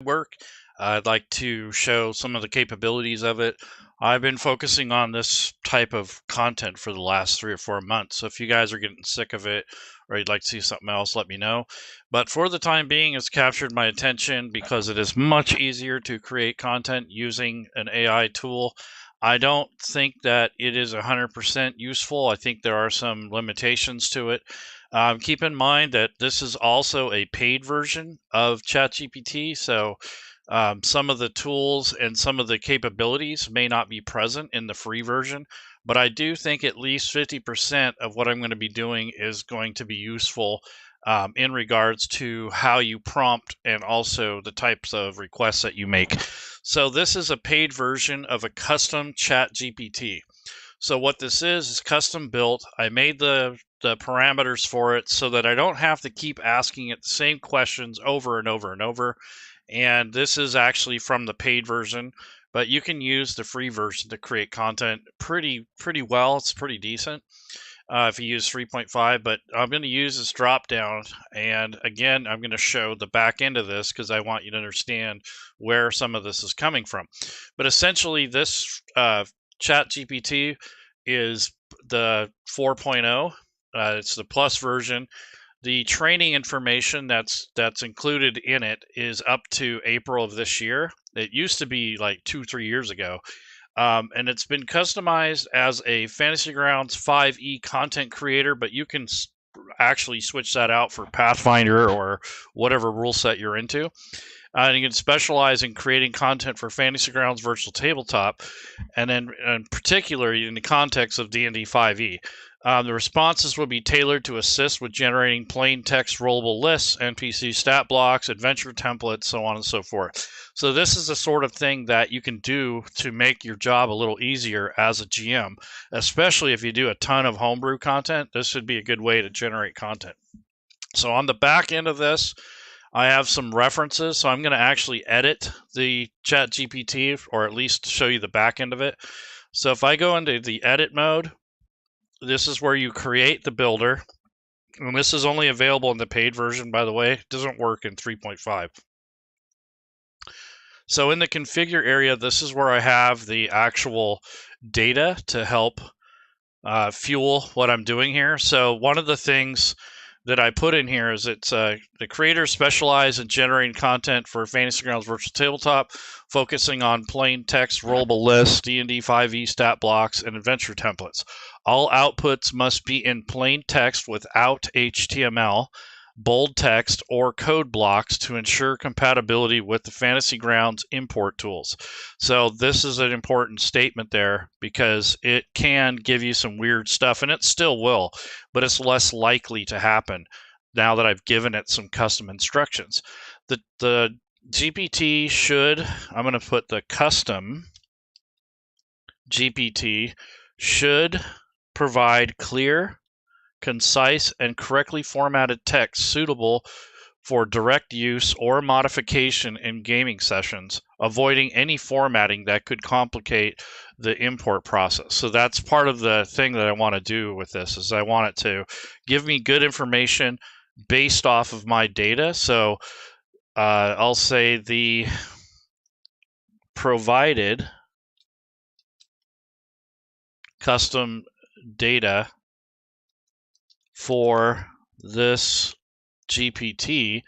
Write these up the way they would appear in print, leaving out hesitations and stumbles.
work. I'd like to show some of the capabilities of it. I've been focusing on this type of content for the last 3 or 4 months. So if you guys are getting sick of it or you'd like to see something else, let me know. But for the time being, it's captured my attention because it is much easier to create content using an AI tool. I don't think that it is 100% useful. I think there are some limitations to it. Keep in mind that this is also a paid version of Chat GPT, so some of the tools and some of the capabilities may not be present in the free version, but I do think at least 50% of what I'm going to be doing is going to be useful in regards to how you prompt and also the types of requests that you make. So this is a paid version of a custom Chat GPT. So what this is custom built. I made the parameters for it so that I don't have to keep asking it the same questions over and over and over. And this is actually from the paid version, but you can use the free version to create content pretty well. It's pretty decent if you use 3.5, but I'm going to use this drop down. And again, I'm going to show the back end of this because I want you to understand where some of this is coming from. But essentially this Chat GPT is the 4.0. It's the plus version. The training information that's included in it is up to April of this year. It used to be like 2-3 years ago. And it's been customized as a Fantasy Grounds 5e content creator, but you can actually switch that out for Pathfinder or whatever rule set you're into. And you can specialize in creating content for Fantasy Grounds Virtual Tabletop, and then in particular in the context of DnD5e. The responses will be tailored to assist with generating plain text rollable lists, NPC stat blocks, adventure templates, so on and so forth. So this is the sort of thing that you can do to make your job a little easier as a GM, especially if you do a ton of homebrew content. This would be a good way to generate content. So on the back end of this, I have some references, so I'm going to actually edit the Chat GPT, or at least show you the back end of it. So if I go into the edit mode, this is where you create the builder. And this is only available in the paid version, by the way. It doesn't work in 3.5. So in the configure area, this is where I have the actual data to help fuel what I'm doing here. So one of the things that I put in here is it's the creators specialize in generating content for Fantasy Grounds Virtual Tabletop, focusing on plain text, rollable lists, DnD5e stat blocks, and adventure templates. All outputs must be in plain text without HTML, bold text, or code blocks to ensure compatibility with the Fantasy Grounds import tools. So this is an important statement there because it can give you some weird stuff, and it still will, but it's less likely to happen now that I've given it some custom instructions. The GPT should, I'm going to put the custom GPT should provide clear, concise, and correctly formatted text suitable for direct use or modification in gaming sessions, avoiding any formatting that could complicate the import process. So that's part of the thing that I want to do with this, is I want it to give me good information based off of my data. So I'll say the provided custom data for this GPT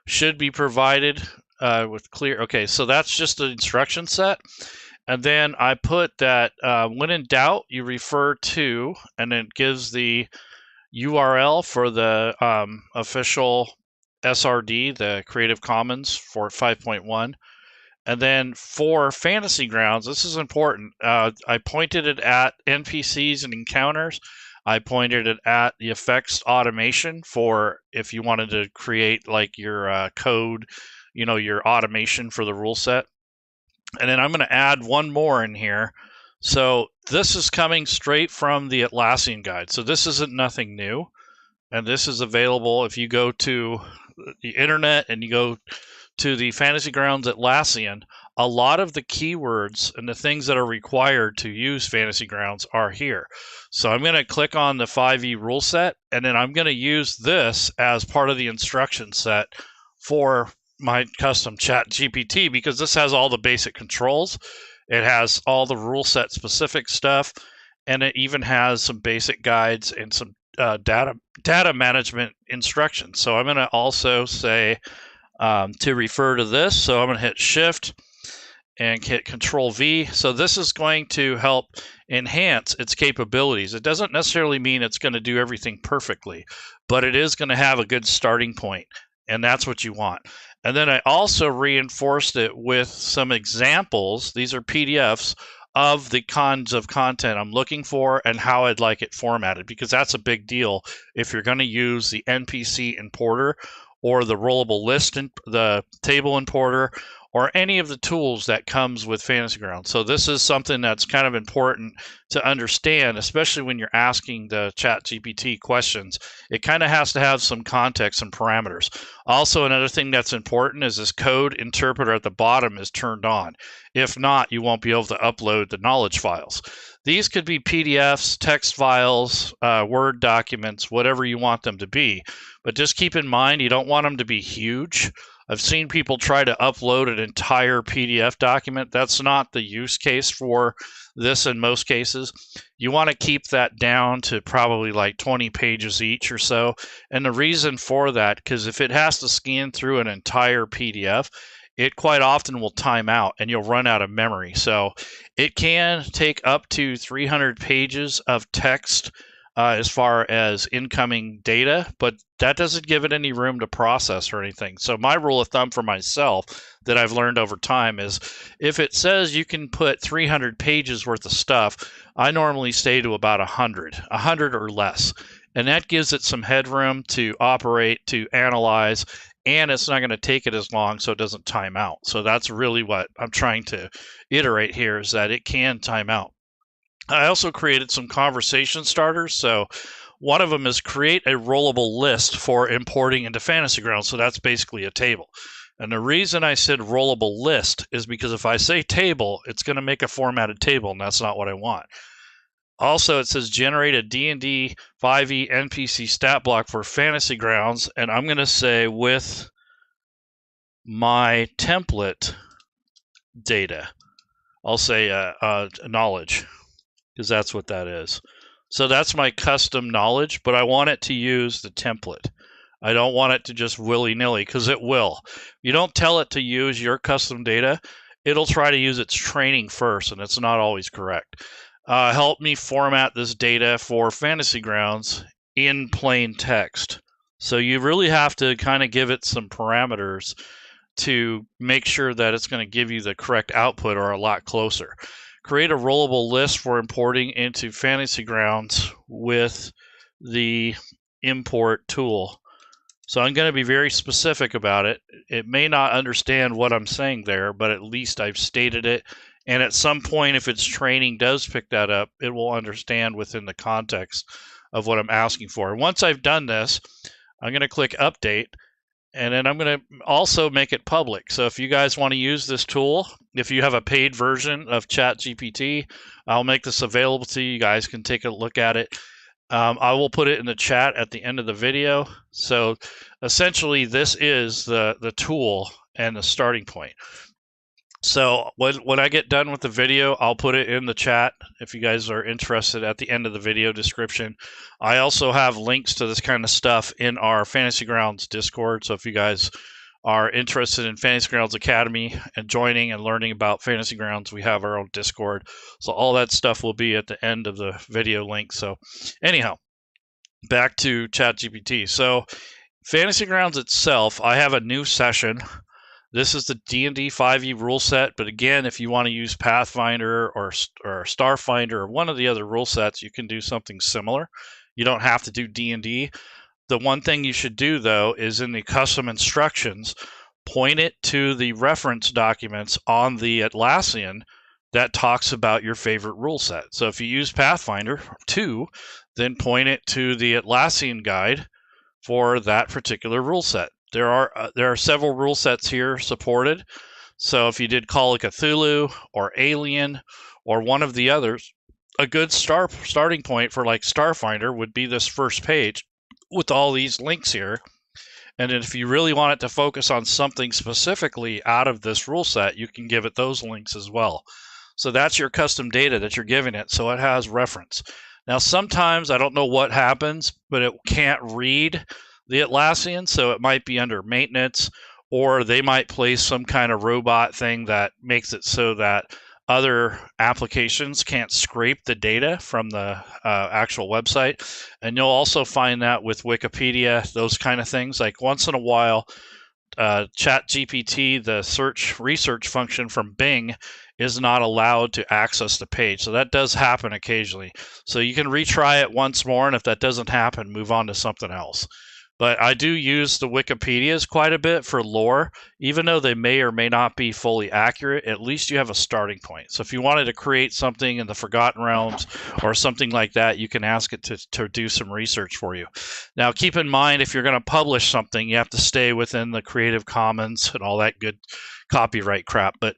should be provided with clear. Okay, so that's just the instruction set. And then I put that when in doubt, you refer to, and it gives the URL for the official SRD, the Creative Commons for 5.1. And then for Fantasy Grounds, this is important. I pointed it at NPCs and encounters. I pointed it at the effects automation for if you wanted to create like your code, your automation for the rule set. And then I'm going to add one more in here. So this is coming straight from the Atlassian guide. So this isn't nothing new. And this is available if you go to the internet and you go to the Fantasy Grounds Atlassian. A lot of the keywords and the things that are required to use Fantasy Grounds are here. So I'm going to click on the 5e rule set, and then I'm going to use this as part of the instruction set for my custom Chat GPT because this has all the basic controls. It has all the rule set specific stuff, and it even has some basic guides and some data management instructions. So I'm going to also say to refer to this. So I'm going to hit Shift and hit Control V. So this is going to help enhance its capabilities. It doesn't necessarily mean it's going to do everything perfectly, but it is going to have a good starting point, and that's what you want. And then I also reinforced it with some examples. These are PDFs of the kinds of content I'm looking for and how I'd like it formatted, because that's a big deal if you're going to use the NPC importer or the rollable list and the table importer or any of the tools that comes with Fantasy Grounds. So this is something that's kind of important to understand, especially when you're asking the Chat GPT questions. It kind of has to have some context and parameters. Also, another thing that's important is this code interpreter at the bottom is turned on. If not, you won't be able to upload the knowledge files. These could be PDFs, text files, Word documents, whatever you want them to be. But just keep in mind, you don't want them to be huge. I've seen people try to upload an entire PDF document. That's not the use case for this in most cases. You want to keep that down to probably like 20 pages each or so. And the reason for that, because if it has to scan through an entire PDF, it quite often will time out and you'll run out of memory. So it can take up to 300 pages of text as far as incoming data, but that doesn't give it any room to process or anything. So my rule of thumb for myself that I've learned over time is if it says you can put 300 pages worth of stuff, I normally stay to about 100 or less. And that gives it some headroom to operate, to analyze, and it's not going to take it as long so it doesn't time out. So that's really what I'm trying to iterate here, is that it can time out. I also created some conversation starters. So one of them is create a rollable list for importing into Fantasy Grounds. So that's basically a table. And the reason I said rollable list is because if I say table, it's going to make a formatted table, and that's not what I want. Also, it says generate a DnD5e NPC stat block for Fantasy Grounds, and I'm going to say with my template data. I'll say knowledge, because that's what that is. So that's my custom knowledge, but I want it to use the template. I don't want it to just willy-nilly, because it will. You don't tell it to use your custom data, it'll try to use its training first, and it's not always correct. Help me format this data for Fantasy Grounds in plain text. So you really have to kind of give it some parameters to make sure that it's going to give you the correct output or a lot closer. Create a rollable list for importing into Fantasy Grounds with the import tool. So I'm going to be very specific about it. It may not understand what I'm saying there, but at least I've stated it. And at some point, if its training does pick that up, it will understand within the context of what I'm asking for. Once I've done this, I'm going to click Update. And then I'm going to also make it public. So if you guys want to use this tool, if you have a paid version of Chat GPT, I'll make this available to you. You guys can take a look at it. I will put it in the chat at the end of the video. So essentially, this is the tool and the starting point. So when I get done with the video, I'll put it in the chat if you guys are interested at the end of the video description. I also have links to this kind of stuff in our Fantasy Grounds Discord. So if you guys are interested in Fantasy Grounds Academy and joining and learning about Fantasy Grounds, we have our own Discord. So all that stuff will be at the end of the video link. So anyhow, back to ChatGPT. So Fantasy Grounds itself, I have a new session. This is the DnD5e Rule Set, but again, if you want to use Pathfinder or Starfinder or one of the other rule sets, you can do something similar. You don't have to do D&D. The one thing you should do, though, is in the custom instructions, point it to the reference documents on the Atlassian that talks about your favorite rule set. So if you use Pathfinder 2, then point it to the Atlassian guide for that particular rule set. There are several rule sets here supported. So if you did Call of Cthulhu or Alien or one of the others, a good starting point for like Starfinder would be this first page with all these links here. And if you really want it to focus on something specifically out of this rule set, you can give it those links as well. So that's your custom data that you're giving it, so it has reference. Now, sometimes I don't know what happens, but it can't read the Atlassian, so it might be under maintenance, or they might place some kind of robot thing that makes it so that other applications can't scrape the data from the actual website. And you'll also find that with Wikipedia, those kind of things. Like once in a while, Chat GPT, the research function from Bing, is not allowed to access the page. So that does happen occasionally. So you can retry it once more, and if that doesn't happen, move on to something else. But I do use the Wikipedias quite a bit for lore, even though they may or may not be fully accurate. At least you have a starting point. So if you wanted to create something in the Forgotten Realms or something like that, you can ask it to do some research for you. Now, keep in mind, if you're going to publish something, you have to stay within the Creative Commons and all that good copyright crap. But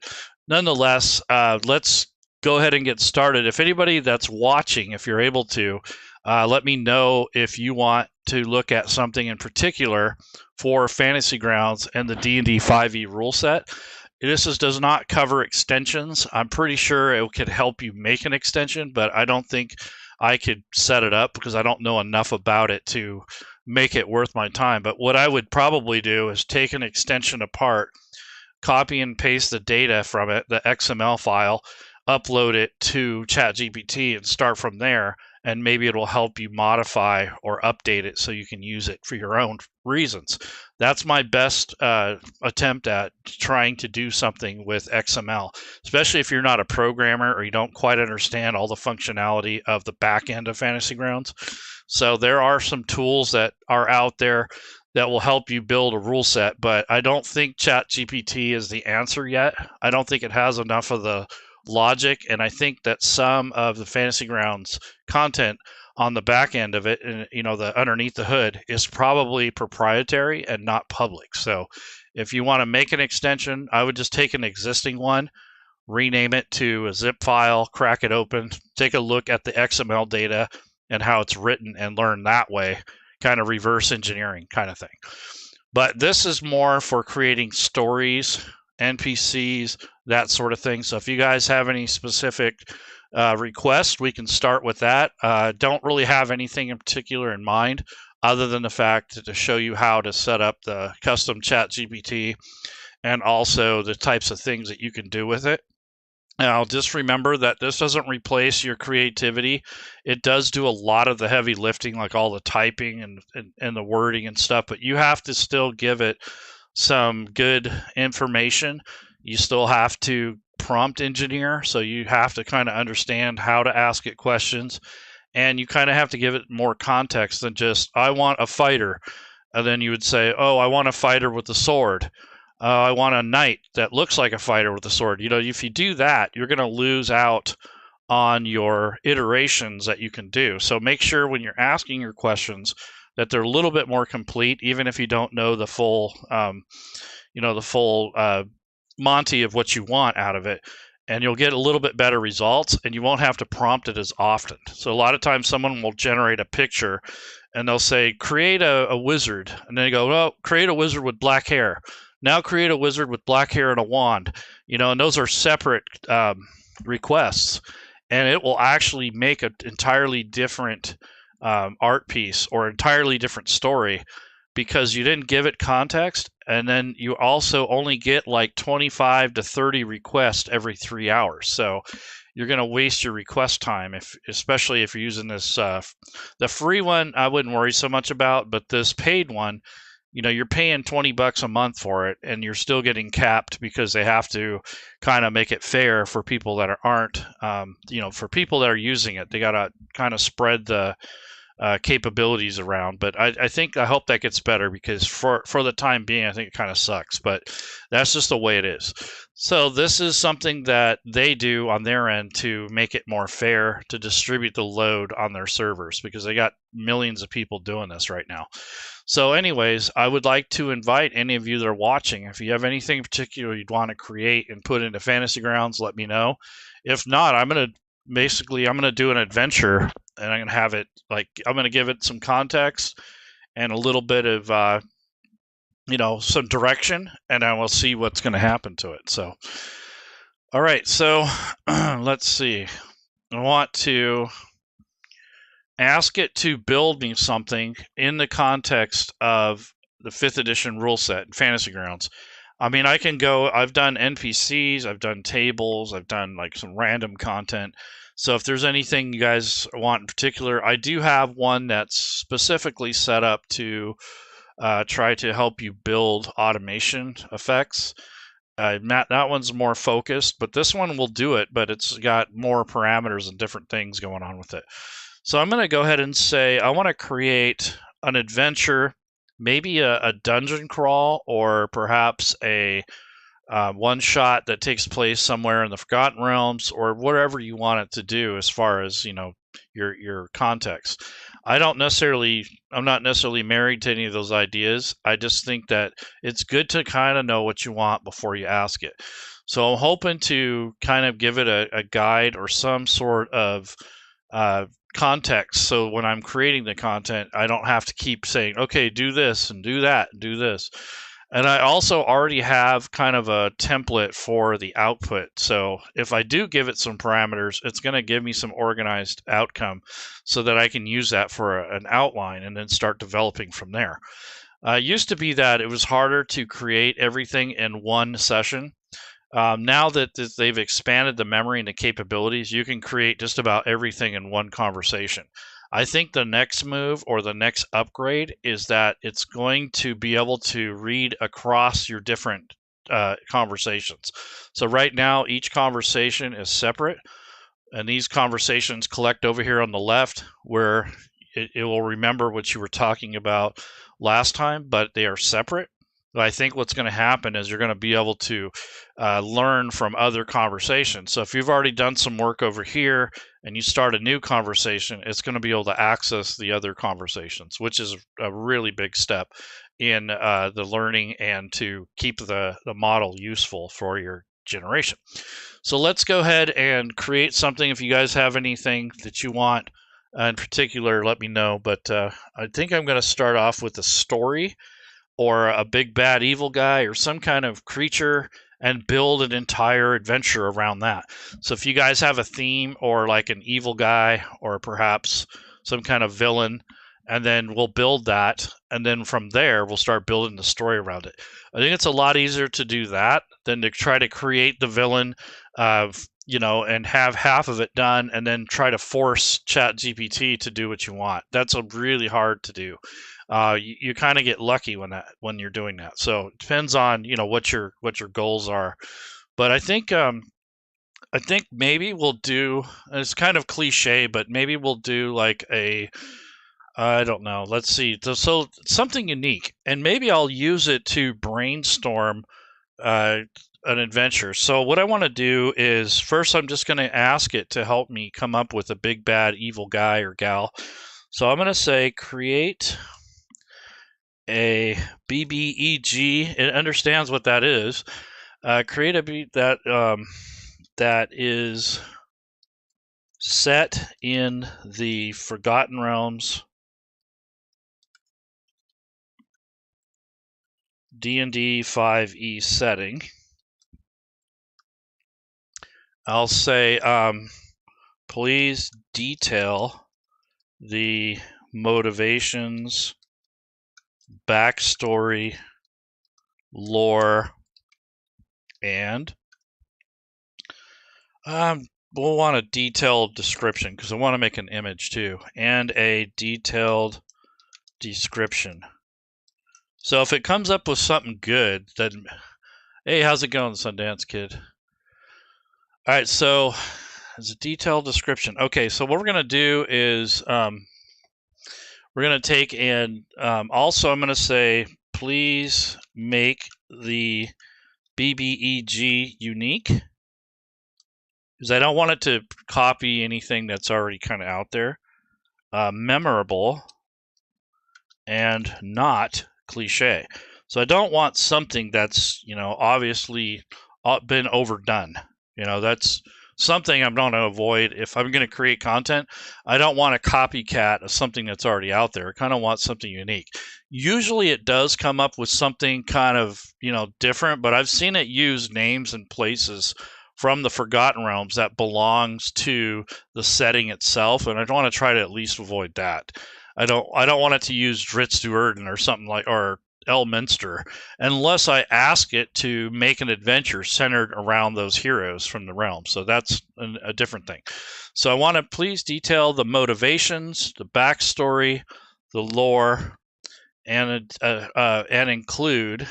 nonetheless, let's go ahead and get started. If anybody that's watching, if you're able to, let me know if you want to look at something in particular for Fantasy Grounds and the DnD5e Rule Set. This does not cover extensions. I'm pretty sure it could help you make an extension, but I don't think I could set it up because I don't know enough about it to make it worth my time. But what I would probably do is take an extension apart, copy and paste the data from it, the XML file, upload it to Chat GPT and start from there. And maybe it'll help you modify or update it so you can use it for your own reasons. That's my best attempt at trying to do something with XML, especially if you're not a programmer or you don't quite understand all the functionality of the back end of Fantasy Grounds. So there are some tools that are out there that will help you build a rule set, but I don't think Chat GPT is the answer yet. I don't think it has enough of the logic, and I think that some of the Fantasy Grounds content on the back end of it, and the underneath the hood, is probably proprietary and not public. So if you want to make an extension, I would just take an existing one, rename it to a zip file, crack it open, take a look at the XML data and how it's written, and learn that way, kind of reverse engineering kind of thing. But this is more for creating stories, NPCs, that sort of thing. So if you guys have any specific requests, we can start with that. Don't really have anything in particular in mind other than the fact to show you how to set up the custom Chat GPT and also the types of things that you can do with it. Now, just remember that this doesn't replace your creativity. It does do a lot of the heavy lifting, like all the typing and the wording and stuff, but you have to still give it some good information. You still have to prompt engineer, so you have to kind of understand how to ask it questions, and you kind of have to give it more context than just, I want a fighter, and then you would say, oh, I want a fighter with a sword. I want a knight that looks like a fighter with a sword. If you do that, you're going to lose out on your iterations that you can do. So make sure when you're asking your questions that they're a little bit more complete, even if you don't know the full, Monty of what you want out of it, and you'll get a little bit better results, and you won't have to prompt it as often. So a lot of times someone will generate a picture and they'll say, create a wizard, and then they go, well, create a wizard with black hair. Now create a wizard with black hair and a wand, and those are separate requests, and it will actually make an entirely different art piece or entirely different story because you didn't give it context, and then you also only get like 25 to 30 requests every 3 hours. So you're going to waste your request time, especially if you're using this. The free one I wouldn't worry so much about, but this paid one, you're paying $20 a month for it, and you're still getting capped because they have to kind of make it fair for people that aren't, for people that are using it. They got to kind of spread the capabilities around. But I hope that gets better, because for the time being, I think it kind of sucks, but that's just the way it is. So this is something that they do on their end to make it more fair to distribute the load on their servers, because they got millions of people doing this right now. So anyways, I would like to invite any of you that are watching, if you have anything in particular you'd want to create and put into Fantasy Grounds, let me know. If not, I'm going to do an adventure, and I'm going to have it I'm going to give it some context and a little bit of some direction, and I will see what's going to happen to it. So, all right, so let's see. I want to ask it to build me something in the context of the 5th edition rule set, Fantasy Grounds. I mean, I can go, I've done NPCs, I've done tables, I've done like some random content. So if there's anything you guys want in particular, I do have one that's specifically set up to try to help you build automation effects. That one's more focused, but this one will do it, but it's got more parameters and different things going on with it. So I'm going to go ahead and say I want to create an adventure, maybe a dungeon crawl, or perhaps a one-shot that takes place somewhere in the Forgotten Realms, or whatever you want it to do as far as your context. I'm not necessarily married to any of those ideas. I just think that it's good to kind of know what you want before you ask it. So I'm hoping to kind of give it a guide or some sort of context, so when I'm creating the content, I don't have to keep saying, okay, do this and do that and do this. And I also already have kind of a template for the output. So if I do give it some parameters, it's going to give me some organized outcome so that I can use that for an outline and then start developing from there. It used to be that it was harder to create everything in one session. Now that they've expanded the memory and the capabilities, you can create just about everything in one conversation. I think the next move or the next upgrade is that it's going to be able to read across your different conversations. So right now, each conversation is separate, and these conversations collect over here on the left, where it will remember what you were talking about last time, but they are separate. But I think what's going to happen is you're going to be able to learn from other conversations. So if you've already done some work over here and you start a new conversation, it's going to be able to access the other conversations, which is a really big step in the learning and to keep the model useful for your generation. So let's go ahead and create something. If you guys have anything that you want in particular, let me know. But I think I'm going to start off with a story, or a big bad evil guy, or some kind of creature, and build an entire adventure around that. So if you guys have a theme, or like an evil guy, or perhaps some kind of villain, and then we'll build that, and then from there we'll start building the story around it. I think it's a lot easier to do that than to try to create the villain, and have half of it done and then try to force Chat GPT to do what you want. That's really hard to do. You kind of get lucky when you're doing that. So it depends on what your goals are. But I think maybe we'll do. It's kind of cliche, but maybe we'll do like I don't know. Let's see. So something unique, and maybe I'll use it to brainstorm an adventure. So what I want to do is, first I'm just going to ask it to help me come up with a big bad evil guy or gal. So I'm going to say create a BBEG. It understands what that is. Create a beat that is set in the Forgotten Realms DnD5e setting. I'll say, please detail the motivations, backstory, lore, and we'll want a detailed description because I want to make an image too, and a detailed description. So if it comes up with something good, then hey, how's it going, Sundance Kid? All right, so there's a detailed description. Okay, so what we're going to do is we're going to take and also I'm going to say, please make the BBEG unique, because I don't want it to copy anything that's already kind of out there, memorable, and not cliche. So I don't want something that's obviously been overdone. That's something I'm going to avoid. If I'm going to create content, I don't want a copycat of something that's already out there. I kind of want something unique. Usually it does come up with something kind of, different, but I've seen it use names and places from the Forgotten Realms that belongs to the setting itself, and I want to try to at least avoid that. I don't want it to use Dritz Duerden or something like, or Elminster, unless I ask it to make an adventure centered around those heroes from the realm. So that's a different thing. So I want to please detail the motivations, the backstory, the lore, and include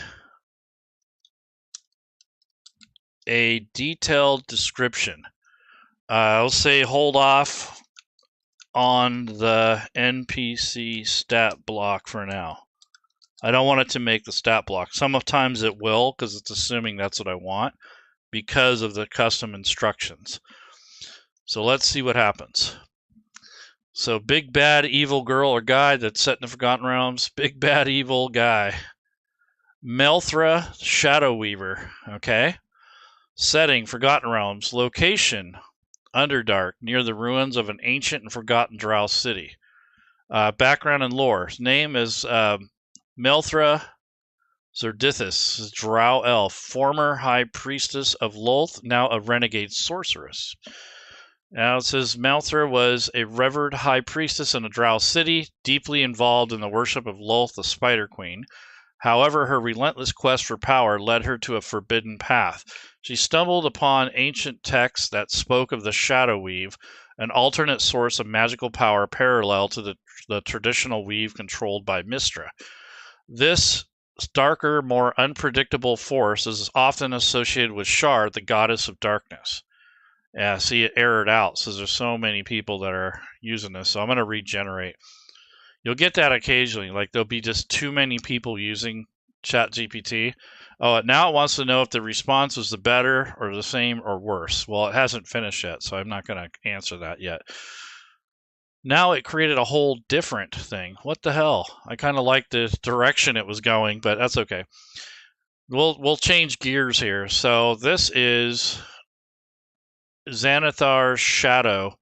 a detailed description. I'll say hold off on the NPC stat block for now. I don't want it to make the stat block. Sometimes it will, because it's assuming that's what I want, because of the custom instructions. So let's see what happens. So big bad evil girl or guy that's set in the Forgotten Realms. Big bad evil guy. Melthra Shadow Weaver. Okay. Setting Forgotten Realms. Location Underdark, near the ruins of an ancient and forgotten drow city. Background and lore. His name is Melthra Zerdithis, drow elf, former high priestess of Lolth, now a renegade sorceress. Now it says Melthra was a revered high priestess in a drow city, deeply involved in the worship of Lolth, the Spider Queen. However, her relentless quest for power led her to a forbidden path. She stumbled upon ancient texts that spoke of the Shadow Weave, an alternate source of magical power parallel to the traditional weave controlled by Mystra. This darker, more unpredictable force is often associated with Shard, the goddess of darkness. Yeah, see, it errored out, so there's so many people that are using this, so I'm going to regenerate. You'll get that occasionally, like there'll be just too many people using Chat GPT. Oh, now it wants to know if the response was the better or the same or worse. Well, it hasn't finished yet, so I'm not going to answer that yet. Now it created a whole different thing. What the hell? I kind of like the direction it was going, but that's okay. We'll change gears here. So this is Xanathar's Shadow,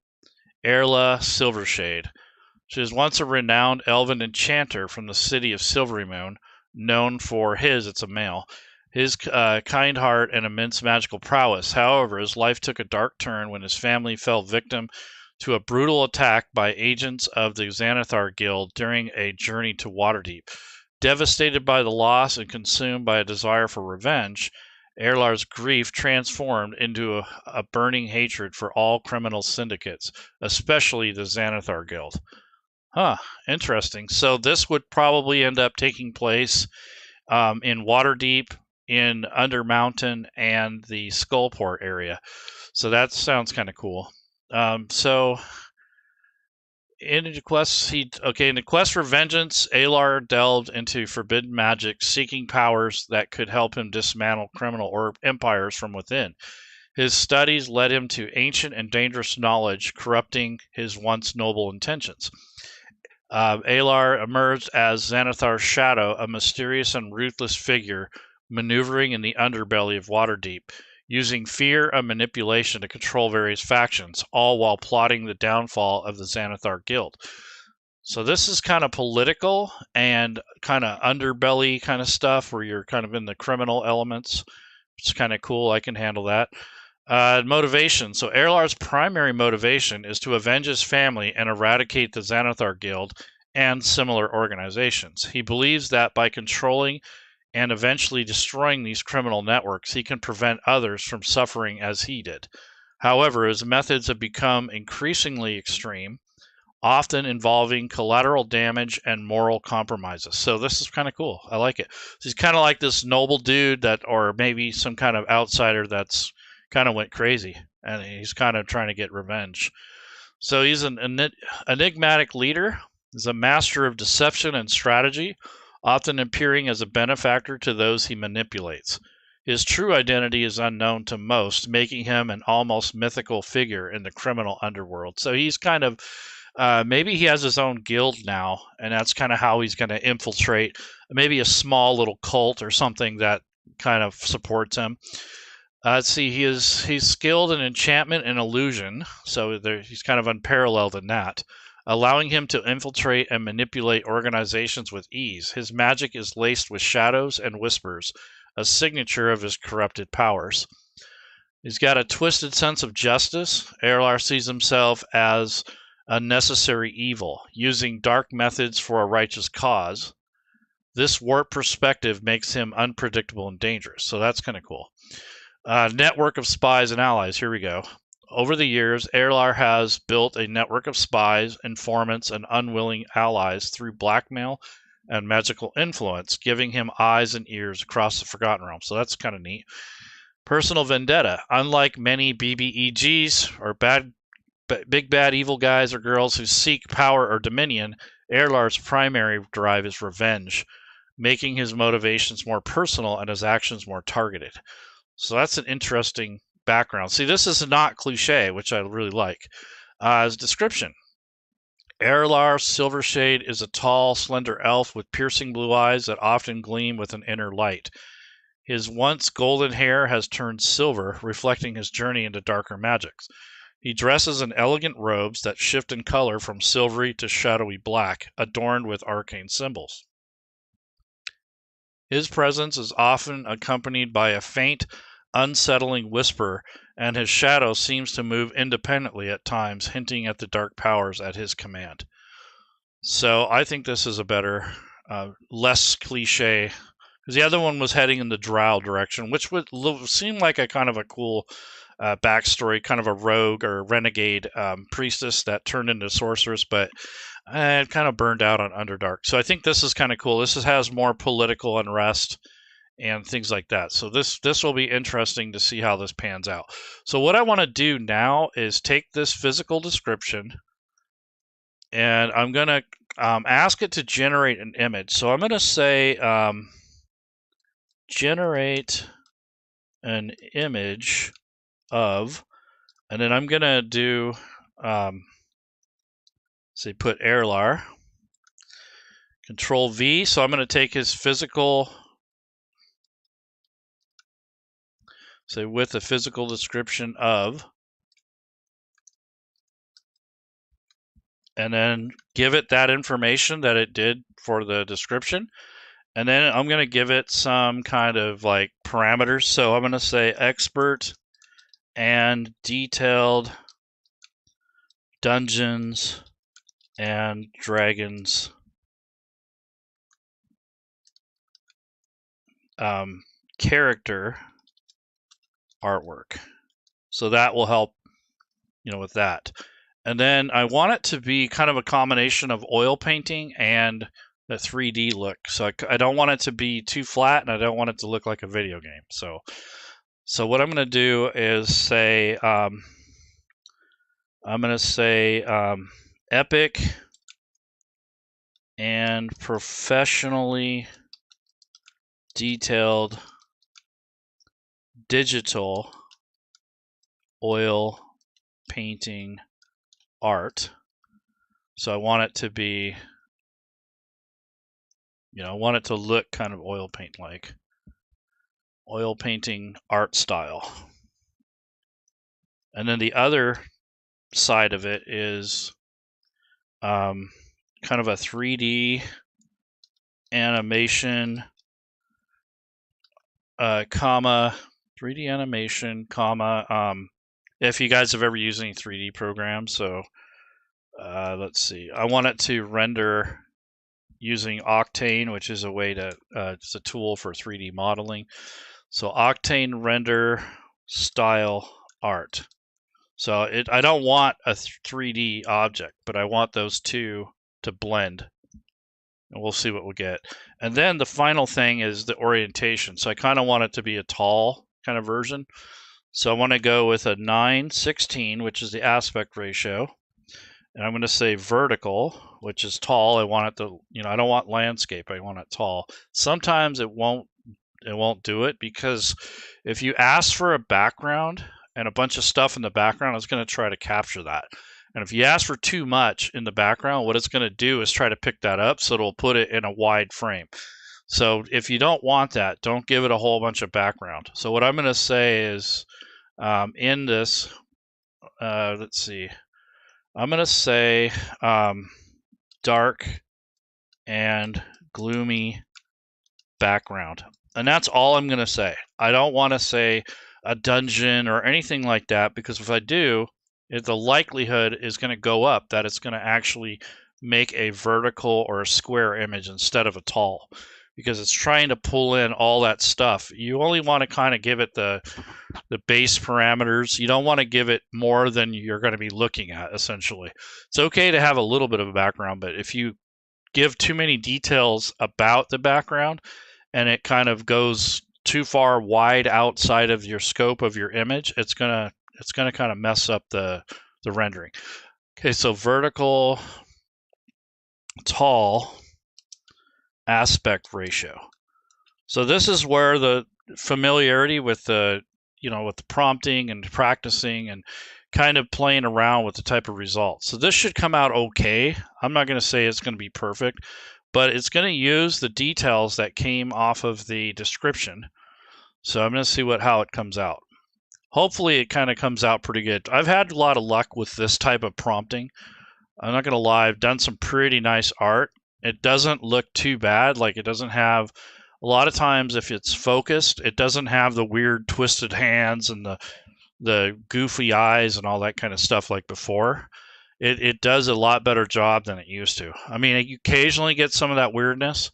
Erla Silvershade. She was once a renowned elven enchanter from the city of Silverymoon, known for it's a male, his kind heart and immense magical prowess. However, his life took a dark turn when his family fell victim to a brutal attack by agents of the Xanathar Guild during a journey to Waterdeep. Devastated by the loss and consumed by a desire for revenge, Erlar's grief transformed into a burning hatred for all criminal syndicates, especially the Xanathar Guild. Huh, interesting. So this would probably end up taking place in Waterdeep, in Undermountain, and the Skullport area. So that sounds kind of cool. So in the quest, in the quest for vengeance, Alar delved into forbidden magic, seeking powers that could help him dismantle criminal empires from within. His studies led him to ancient and dangerous knowledge, corrupting his once noble intentions. Alar emerged as Xanathar's Shadow, a mysterious and ruthless figure maneuvering in the underbelly of Waterdeep, using fear and manipulation to control various factions, all while plotting the downfall of the Xanathar Guild. So this is kind of political and kind of underbelly kind of stuff where you're kind of in the criminal elements. It's kind of cool. I can handle that. Motivation. So Erlar's primary motivation is to avenge his family and eradicate the Xanathar Guild and similar organizations. He believes that by controlling and eventually destroying these criminal networks, he can prevent others from suffering as he did. However, his methods have become increasingly extreme, often involving collateral damage and moral compromises. So this is kind of cool. I like it. So he's kind of like this noble dude or maybe some kind of outsider that's kind of went crazy, and he's kind of trying to get revenge. So he's an enigmatic leader. He's a master of deception and strategy, often appearing as a benefactor to those he manipulates. His true identity is unknown to most, making him an almost mythical figure in the criminal underworld. So he's kind of, maybe he has his own guild now, and that's kind of how he's going to infiltrate maybe a small little cult or something that kind of supports him. Let's see, he's skilled in enchantment and illusion, so he's kind of unparalleled in that, allowing him to infiltrate and manipulate organizations with ease. His magic is laced with shadows and whispers, a signature of his corrupted powers. He's got a twisted sense of justice. Erlar sees himself as a necessary evil, using dark methods for a righteous cause. This warped perspective makes him unpredictable and dangerous, so that's kind of cool. Network of spies and allies. Here we go. Over the years, Erlar has built a network of spies, informants, and unwilling allies through blackmail and magical influence, giving him eyes and ears across the Forgotten Realm. So that's kind of neat. Personal vendetta. Unlike many BBEGs or big bad evil guys or girls who seek power or dominion, Erlar's primary drive is revenge, making his motivations more personal and his actions more targeted. So that's an interesting background. See, this is not cliche, which I really like. His description. Erlar Silvershade is a tall, slender elf with piercing blue eyes that often gleam with an inner light. His once golden hair has turned silver, reflecting his journey into darker magics. He dresses in elegant robes that shift in color from silvery to shadowy black, adorned with arcane symbols. His presence is often accompanied by a faint, unsettling whisper, and his shadow seems to move independently at times, hinting at the dark powers at his command. So I think this is a better, less cliche, because the other one was heading in the drow direction, which would seem like a kind of a cool backstory, kind of a rogue or renegade priestess that turned into sorceress, but it kind of burned out on Underdark. So I think this is kind of cool. This has more political unrest and things like that. So this will be interesting to see how this pans out. So what I want to do now is take this physical description, and I'm going to ask it to generate an image. So I'm going to say generate an image of, and then I'm going to do, say put Erlar, Control V. So I'm going to take his physical, say with a physical description of, and then give it that information that it did for the description. And then I'm going to give it some kind of like parameters. So I'm going to say expert and detailed Dungeons and Dragons character artwork. So that will help, with that. And then I want it to be kind of a combination of oil painting and the 3D look. So I don't want it to be too flat, and I don't want it to look like a video game. So what I'm going to do is say, I'm going to say epic and professionally detailed digital oil painting art. So I want it to be, I want it to look kind of oil painting art style. And then the other side of it is kind of a 3D animation, 3D animation, if you guys have ever used any 3D programs. So let's see. I want it to render using Octane, which is a way to, it's a tool for 3D modeling. So Octane render style art. So I don't want a 3D object, but I want those two to blend. And we'll see what we get. And then the final thing is the orientation. So I kind of want it to be a tall kind of version. So I want to go with a 9:16, which is the aspect ratio. And I'm going to say vertical, which is tall. I want it to, I don't want landscape. I want it tall. Sometimes it won't do it, because if you ask for a background and a bunch of stuff in the background, it's going to try to capture that. And if you ask for too much in the background, what it's going to do is try to pick that up, so it'll put it in a wide frame. So if you don't want that, don't give it a whole bunch of background. So what I'm going to say is in this, let's see, I'm going to say dark and gloomy background. And that's all I'm going to say. I don't want to say a dungeon or anything like that, because if I do, the likelihood is going to go up that it's going to actually make a vertical or a square image instead of a tall, because it's trying to pull in all that stuff. You only want to kind of give it the base parameters. You don't want to give it more than you're going to be looking at, essentially. It's okay to have a little bit of a background, but if you give too many details about the background and it kind of goes too far wide outside of your scope of your image, it's gonna kind of mess up the rendering. Okay, so vertical, tall, aspect ratio. So this is where the familiarity with the with the prompting and practicing and kind of playing around with the type of results. So this should come out okay. I'm not going to say it's going to be perfect, but it's going to use the details that came off of the description. So I'm going to see how it comes out. Hopefully it kind of comes out pretty good. I've had a lot of luck with this type of prompting. I'm not going to lie, I've done some pretty nice art. It doesn't look too bad. Like, it doesn't have, a lot of times if it's focused, it doesn't have the weird twisted hands and the goofy eyes and all that kind of stuff like before. It does a lot better job than it used to. I mean, you occasionally get some of that weirdness,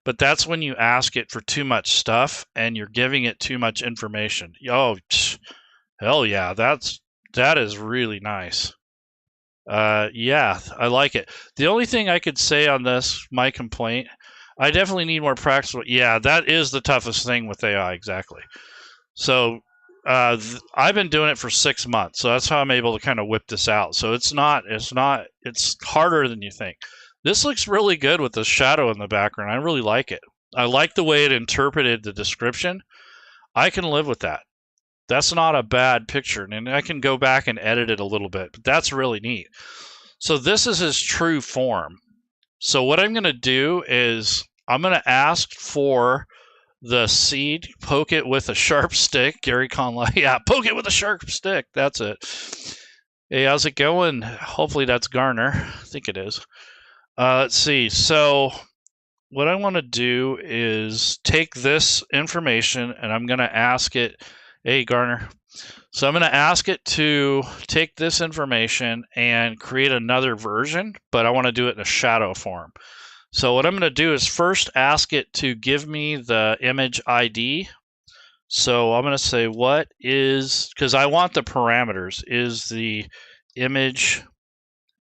but that's when you ask it for too much stuff and you're giving it too much information. Oh, hell yeah, that is really nice. Yeah, I like it. The only thing I could say on this, my complaint, I definitely need more practice. Yeah, that is the toughest thing with AI, exactly. So I've been doing it for 6 months, so that's how I'm able to kind of whip this out. So it's harder than you think. This looks really good with the shadow in the background. I really like it. I like the way it interpreted the description. I can live with that. That's not a bad picture, and I can go back and edit it a little bit, but that's really neat. So this is his true form. So what I'm going to do is I'm going to ask for the seed, poke it with a sharp stick. Gary Conley, yeah, poke it with a sharp stick. That's it. Hey, how's it going? Hopefully that's Garner. I think it is. Let's see. So what I want to do is take this information and I'm going to ask it, hey, Garner. So I'm going to ask it to take this information and create another version, but I want to do it in a shadow form. So what I'm going to do is first ask it to give me the image ID. So I'm going to say, what is, because I want the parameters, is the image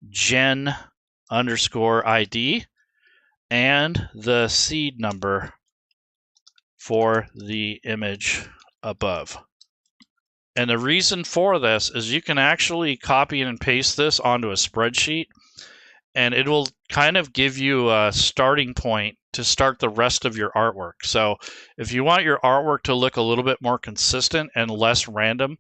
gen underscore ID and the seed number for the image above. And the reason for this is you can actually copy and paste this onto a spreadsheet, and it will kind of give you a starting point to start the rest of your artwork. So if you want your artwork to look a little bit more consistent and less random,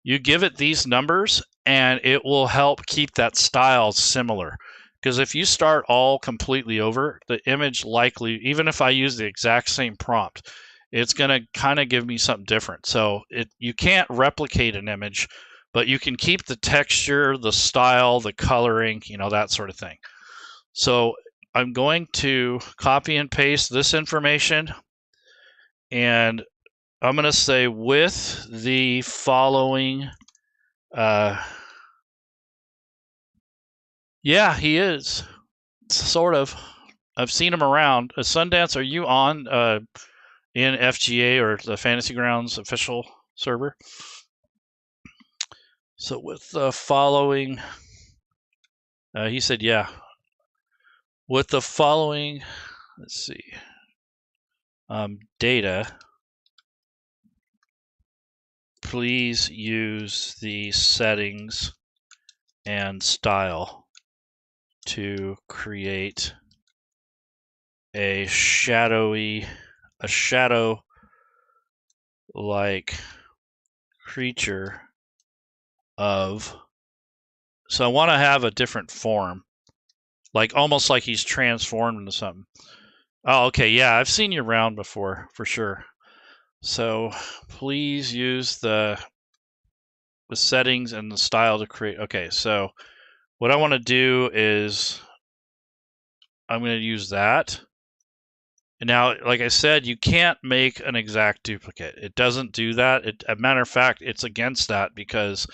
you give it these numbers and it will help keep that style similar. Because if you start all completely over, the image likely, even if I use the exact same prompt, it's going to kind of give me something different. So you can't replicate an image, but you can keep the texture, the style, the coloring, that sort of thing. So I'm going to copy and paste this information, and I'm going to say with the following, yeah, he is, sort of. I've seen him around. Sundance, are you on in FGA or the Fantasy Grounds official server? So with the following, he said, yeah. With the following, let's see, data, please use the settings and style to create a shadow-like creature of, so I want to have a different form, like almost like he's transformed into something. Oh, okay. Yeah, I've seen you around before, for sure. So please use the settings and the style to create. Okay, so what I want to do is I'm going to use that. And now, like I said, you can't make an exact duplicate. It doesn't do that. As a matter of fact, it's against that because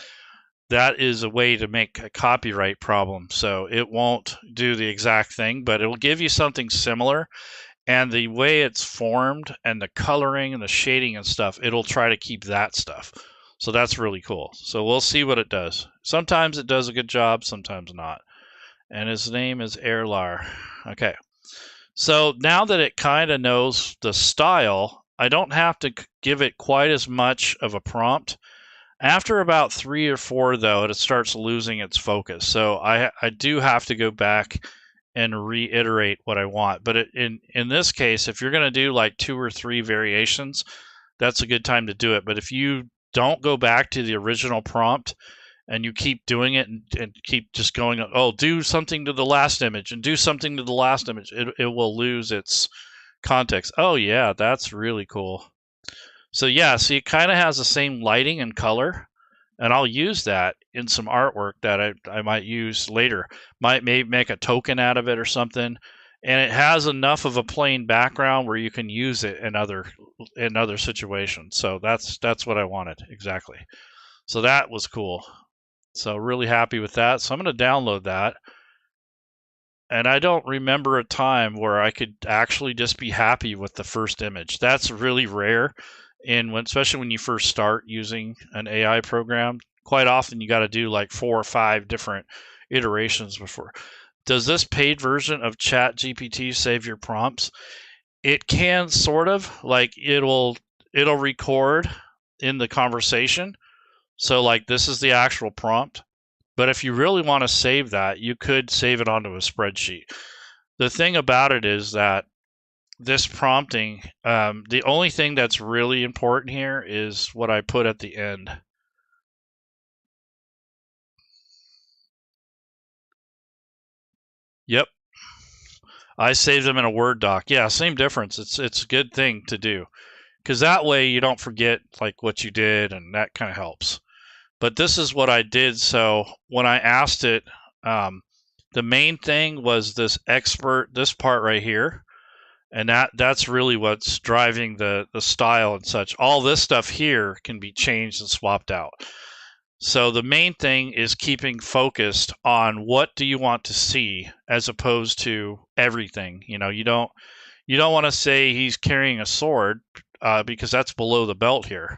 that is a way to make a copyright problem. So it won't do the exact thing, but it will give you something similar. And the way it's formed and the coloring and the shading and stuff, it'll try to keep that stuff. So that's really cool. So we'll see what it does. Sometimes it does a good job, sometimes not. And his name is Erlar. Okay. So now that it kind of knows the style, I don't have to give it quite as much of a prompt. After about 3 or 4, though, it starts losing its focus. So I do have to go back and reiterate what I want. But in this case, if you're going to do like 2 or 3 variations, that's a good time to do it. But if you don't go back to the original prompt and you keep doing it and keep just going, oh, do something to the last image and do something to the last image, it will lose its context. Oh, yeah, that's really cool. So yeah, see, it kind of has the same lighting and color, and I'll use that in some artwork that I might use later. Might maybe make a token out of it or something, and it has enough of a plain background where you can use it in other situations. So that's what I wanted exactly. So that was cool. So really happy with that. So I'm going to download that. And I don't remember a time where I could actually just be happy with the first image. That's really rare. And especially when you first start using an AI program, quite often you got to do like 4 or 5 different iterations before. Does this paid version of Chat GPT save your prompts? It can sort of, like it'll record in the conversation. So like this is the actual prompt. But if you really want to save that, you could save it onto a spreadsheet. The thing about it is that this prompting, the only thing that's really important here is what I put at the end. Yep. I saved them in a Word doc. Yeah, same difference. It's a good thing to do because that way you don't forget like what you did, and that kind of helps. But this is what I did. So when I asked it, the main thing was this part right here. And that's really what's driving the style and such. All this stuff here can be changed and swapped out. So the main thing is keeping focused on what do you want to see as opposed to everything. You don't want to say he's carrying a sword because that's below the belt here.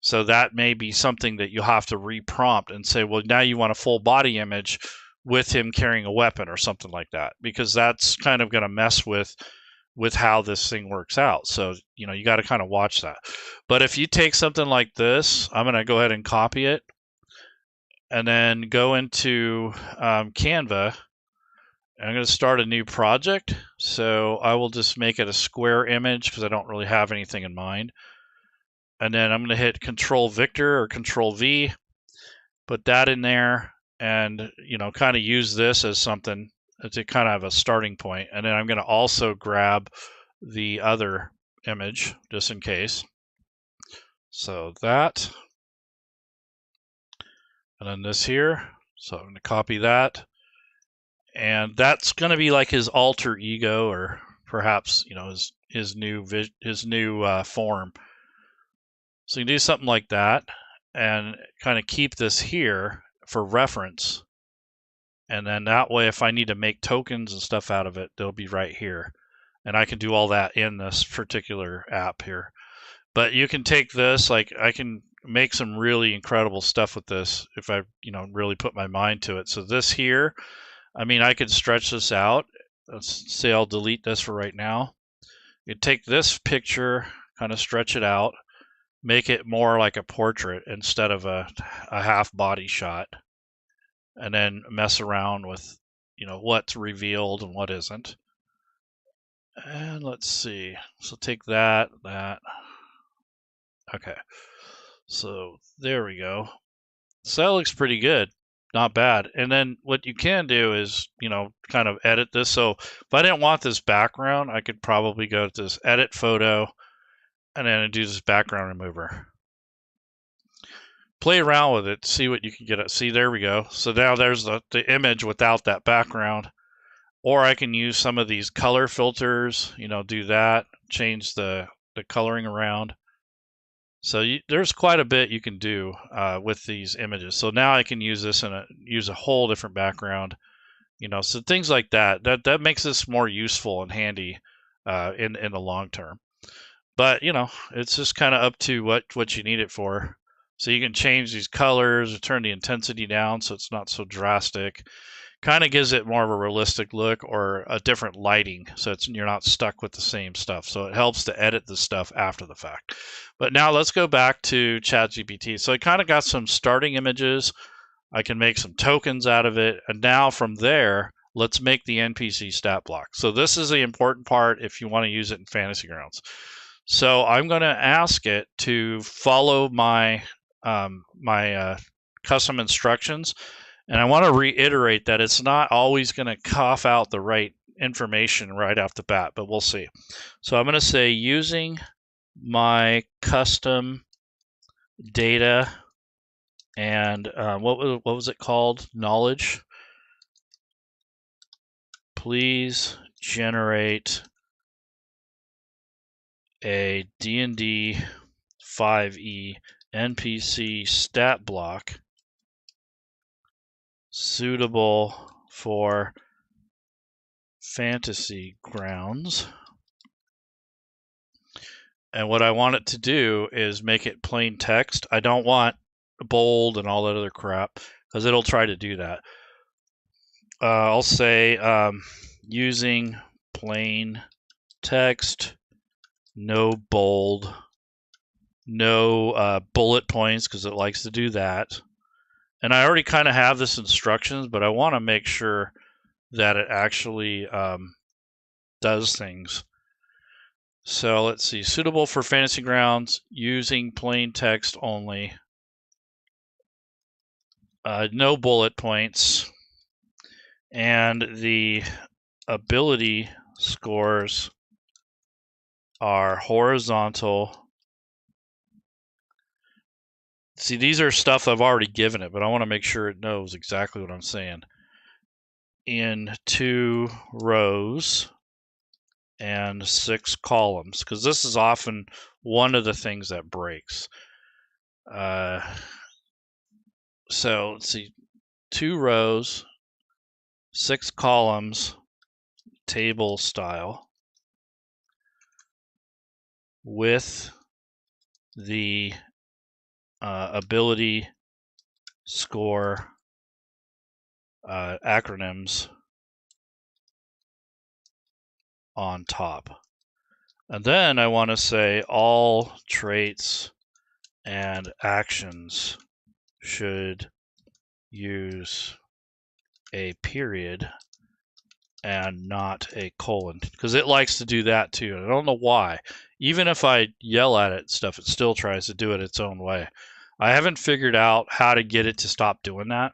So that may be something that you'll have to reprompt and say, well, now you want a full body image with him carrying a weapon or something like that, because that's kind of going to mess with how this thing works out. So, you got to kind of watch that. But if you take something like this, I'm going to go ahead and copy it and then go into Canva. And I'm going to start a new project. So I will just make it a square image because I don't really have anything in mind. And then I'm going to hit Control Victor or Control V, put that in there, and kind of use this as something to kind of have a starting point. And then I'm going to also grab the other image just in case. So that, and then this here. So I'm going to copy that, and that's going to be like his alter ego, or perhaps his new form. So you can do something like that, and kind of keep this here for reference. And then that way, if I need to make tokens and stuff out of it, they'll be right here. And I can do all that in this particular app here. But you can take this, like I can make some really incredible stuff with this if I, really put my mind to it. So this here, I mean, I could stretch this out. Let's say I'll delete this for right now. You take this picture, kind of stretch it out, make it more like a portrait instead of a half body shot, and then mess around with, what's revealed and what isn't. And let's see. So take that. Okay. So there we go. So that looks pretty good. not bad. And then what you can do is, you know, kind of edit this. So if I didn't want this background, I could probably go to this edit photo and then do this background remover. Play around with it, see what you can get at. See, there we go. So now there's the image without that background. Or I can use some of these color filters, you know, do that, change the coloring around. So there's quite a bit you can do with these images. So now I can use this and use a whole different background, you know. So things like that. That makes this more useful and handy in the long term. But you know, it's just kind of up to what you need it for. So you can change these colors or turn the intensity down so it's not so drastic. Kind of gives it more of a realistic look or a different lighting, so you're not stuck with the same stuff. So it helps to edit the stuff after the fact. But now let's go back to Chat GPT. So I kind of got some starting images. I can make some tokens out of it. And now from there, let's make the NPC stat block. So this is the important part if you want to use it in Fantasy Grounds. So I'm going to ask it to follow my custom instructions. And I want to reiterate that it's not always going to cough out the right information right off the bat, but we'll see. So I'm going to say using my custom data and what was it called? Knowledge. Please generate a DnD5e NPC stat block suitable for Fantasy Grounds. And what I want it to do is make it plain text. I don't want bold and all that other crap because it'll try to do that. I'll say using plain text, no bold, no bullet points because it likes to do that. And I already kind of have this instructions, but I want to make sure that it actually does things. So let's see, suitable for Fantasy Grounds, using plain text only, no bullet points, and the ability scores are horizontal. See, these are stuff I've already given it, but I want to make sure it knows exactly what I'm saying. In 2 rows and 6 columns, because this is often one of the things that breaks. So let's see, 2 rows, 6 columns, table style, with the ability score acronyms on top. And then I want to say all traits and actions should use a period and not a colon, because it likes to do that too. I don't know why. Even if I yell at it stuff, it still tries to do it its own way. I haven't figured out how to get it to stop doing that,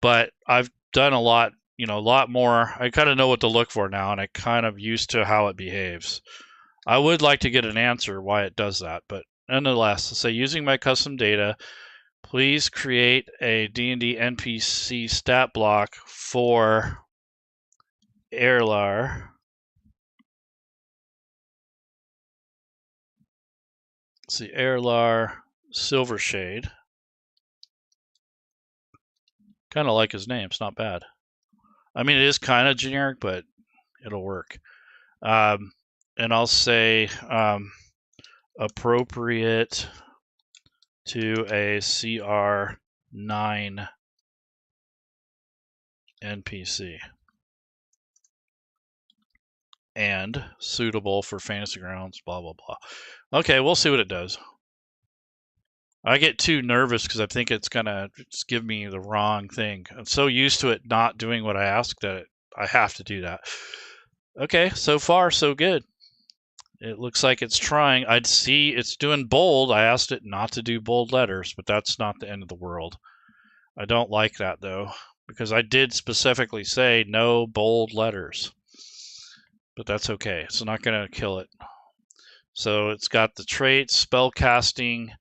but I've done a lot more. I kind of know what to look for now, and I kind of used to how it behaves. I would like to get an answer why it does that, but nonetheless, let's say using my custom data, please create a D&D NPC stat block for Erlar. Let's see, Erlar Silvershade. Kind of like his name. It's not bad. I mean, it is kind of generic, but it'll work. And I'll say appropriate to a CR9 NPC and suitable for Fantasy Grounds, blah, blah, blah. Okay, we'll see what it does. I get too nervous because I think it's going to just give me the wrong thing. I'm so used to it not doing what I ask that I have to do that. Okay, so far so good. It looks like it's trying. I'd see it's doing bold. I asked it not to do bold letters, but that's not the end of the world. I don't like that though, because I did specifically say no bold letters. But that's okay. It's not going to kill it. So it's got the traits, spell casting.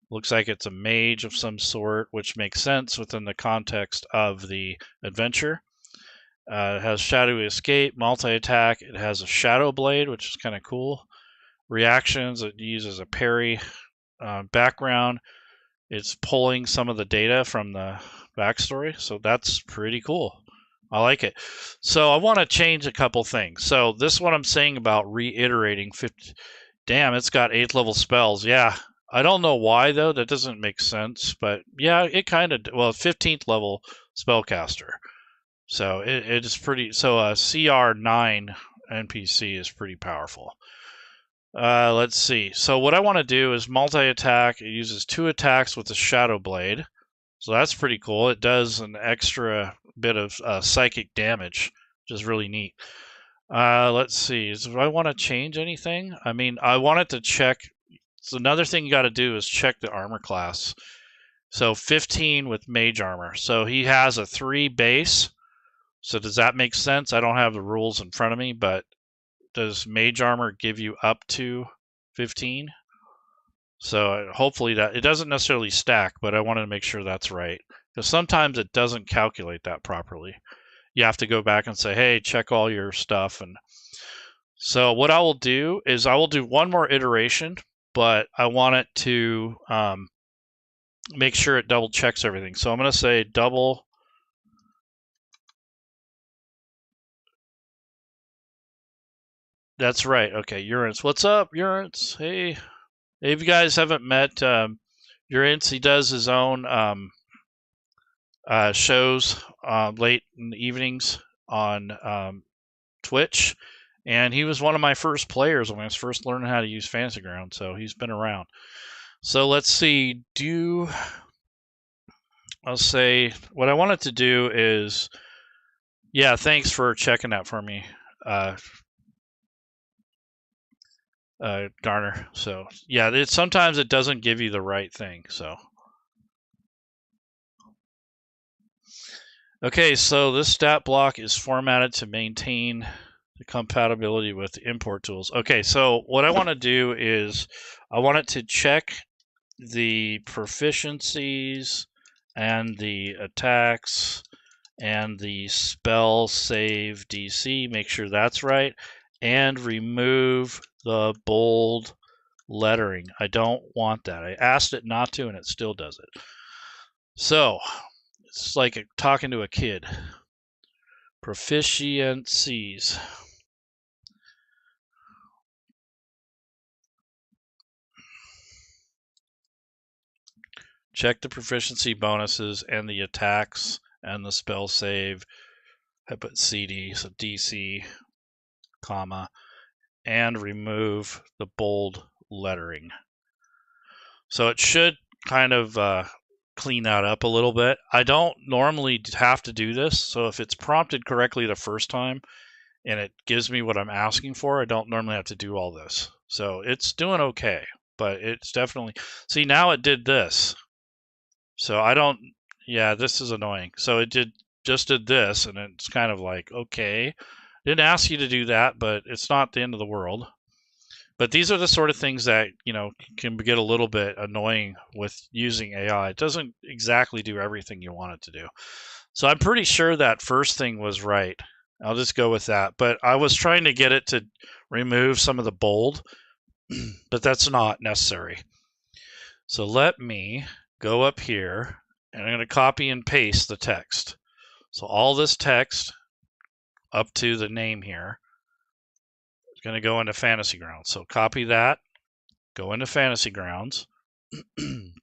Looks like it's a mage of some sort, which makes sense within the context of the adventure. It has shadowy escape, multi-attack. It has a shadow blade, which is kind of cool. Reactions, it uses a parry. Background, it's pulling some of the data from the backstory, so that's pretty cool. I like it. So I want to change a couple things. So this is what I'm saying about reiterating 50. Damn, it's got 8th level spells. Yeah, I don't know why though. That doesn't make sense. But yeah, it kind of, well, 15th level spellcaster. So it is pretty. So a CR9 NPC is pretty powerful. Let's see. So what I want to do is multi-attack. It uses 2 attacks with the Shadow Blade. So that's pretty cool. It does an extra bit of psychic damage, which is really neat. Let's see. Do I want to change anything? I mean, I wanted to check. So another thing you got to do is check the armor class. So 15 with mage armor. So he has a 3 base. So does that make sense? I don't have the rules in front of me, but does mage armor give you up to 15? So hopefully that it doesn't necessarily stack, but I wanted to make sure that's right, because sometimes it doesn't calculate that properly. You have to go back and say, hey, check all your stuff. And so what I will do is I will do one more iteration, but I want it to make sure it double checks everything. So I'm going to say double. That's right. Okay, Urance. What's up, Urance? Hey. If you guys haven't met Urance, he does his own shows late in the evenings on Twitch, and he was one of my first players when I was first learning how to use Fantasy Ground, so he's been around. So let's see, I'll say what I wanted to do is, yeah, thanks for checking that for me, Garner. So yeah, sometimes it doesn't give you the right thing, so. Okay, so this stat block is formatted to maintain the compatibility with the import tools. Okay, so what I want to do is I want it to check the proficiencies and the attacks and the spell save DC, make sure that's right, and remove the bold lettering. I don't want that. I asked it not to, and it still does it. So it's like talking to a kid. Proficiencies. Check the proficiency bonuses and the attacks and the spell save. I put CD, so DC, comma, and remove the bold lettering. So it should kind of clean that up a little bit. I don't normally have to do this, so if it's prompted correctly the first time and it gives me what I'm asking for, I don't normally have to do all this. So it's doing okay, but it's definitely, see, now it did this. So I don't, yeah, this is annoying. So it just did this, and it's kind of like, okay, didn't ask you to do that, but it's not the end of the world. But these are the sort of things that, you know, can get a little bit annoying with using AI. It doesn't exactly do everything you want it to do. So I'm pretty sure that first thing was right. I'll just go with that. But I was trying to get it to remove some of the bold, but that's not necessary. So let me go up here, and I'm going to copy and paste the text. So all this text up to the name here is going to go into Fantasy Grounds. So copy that, go into Fantasy Grounds. I'm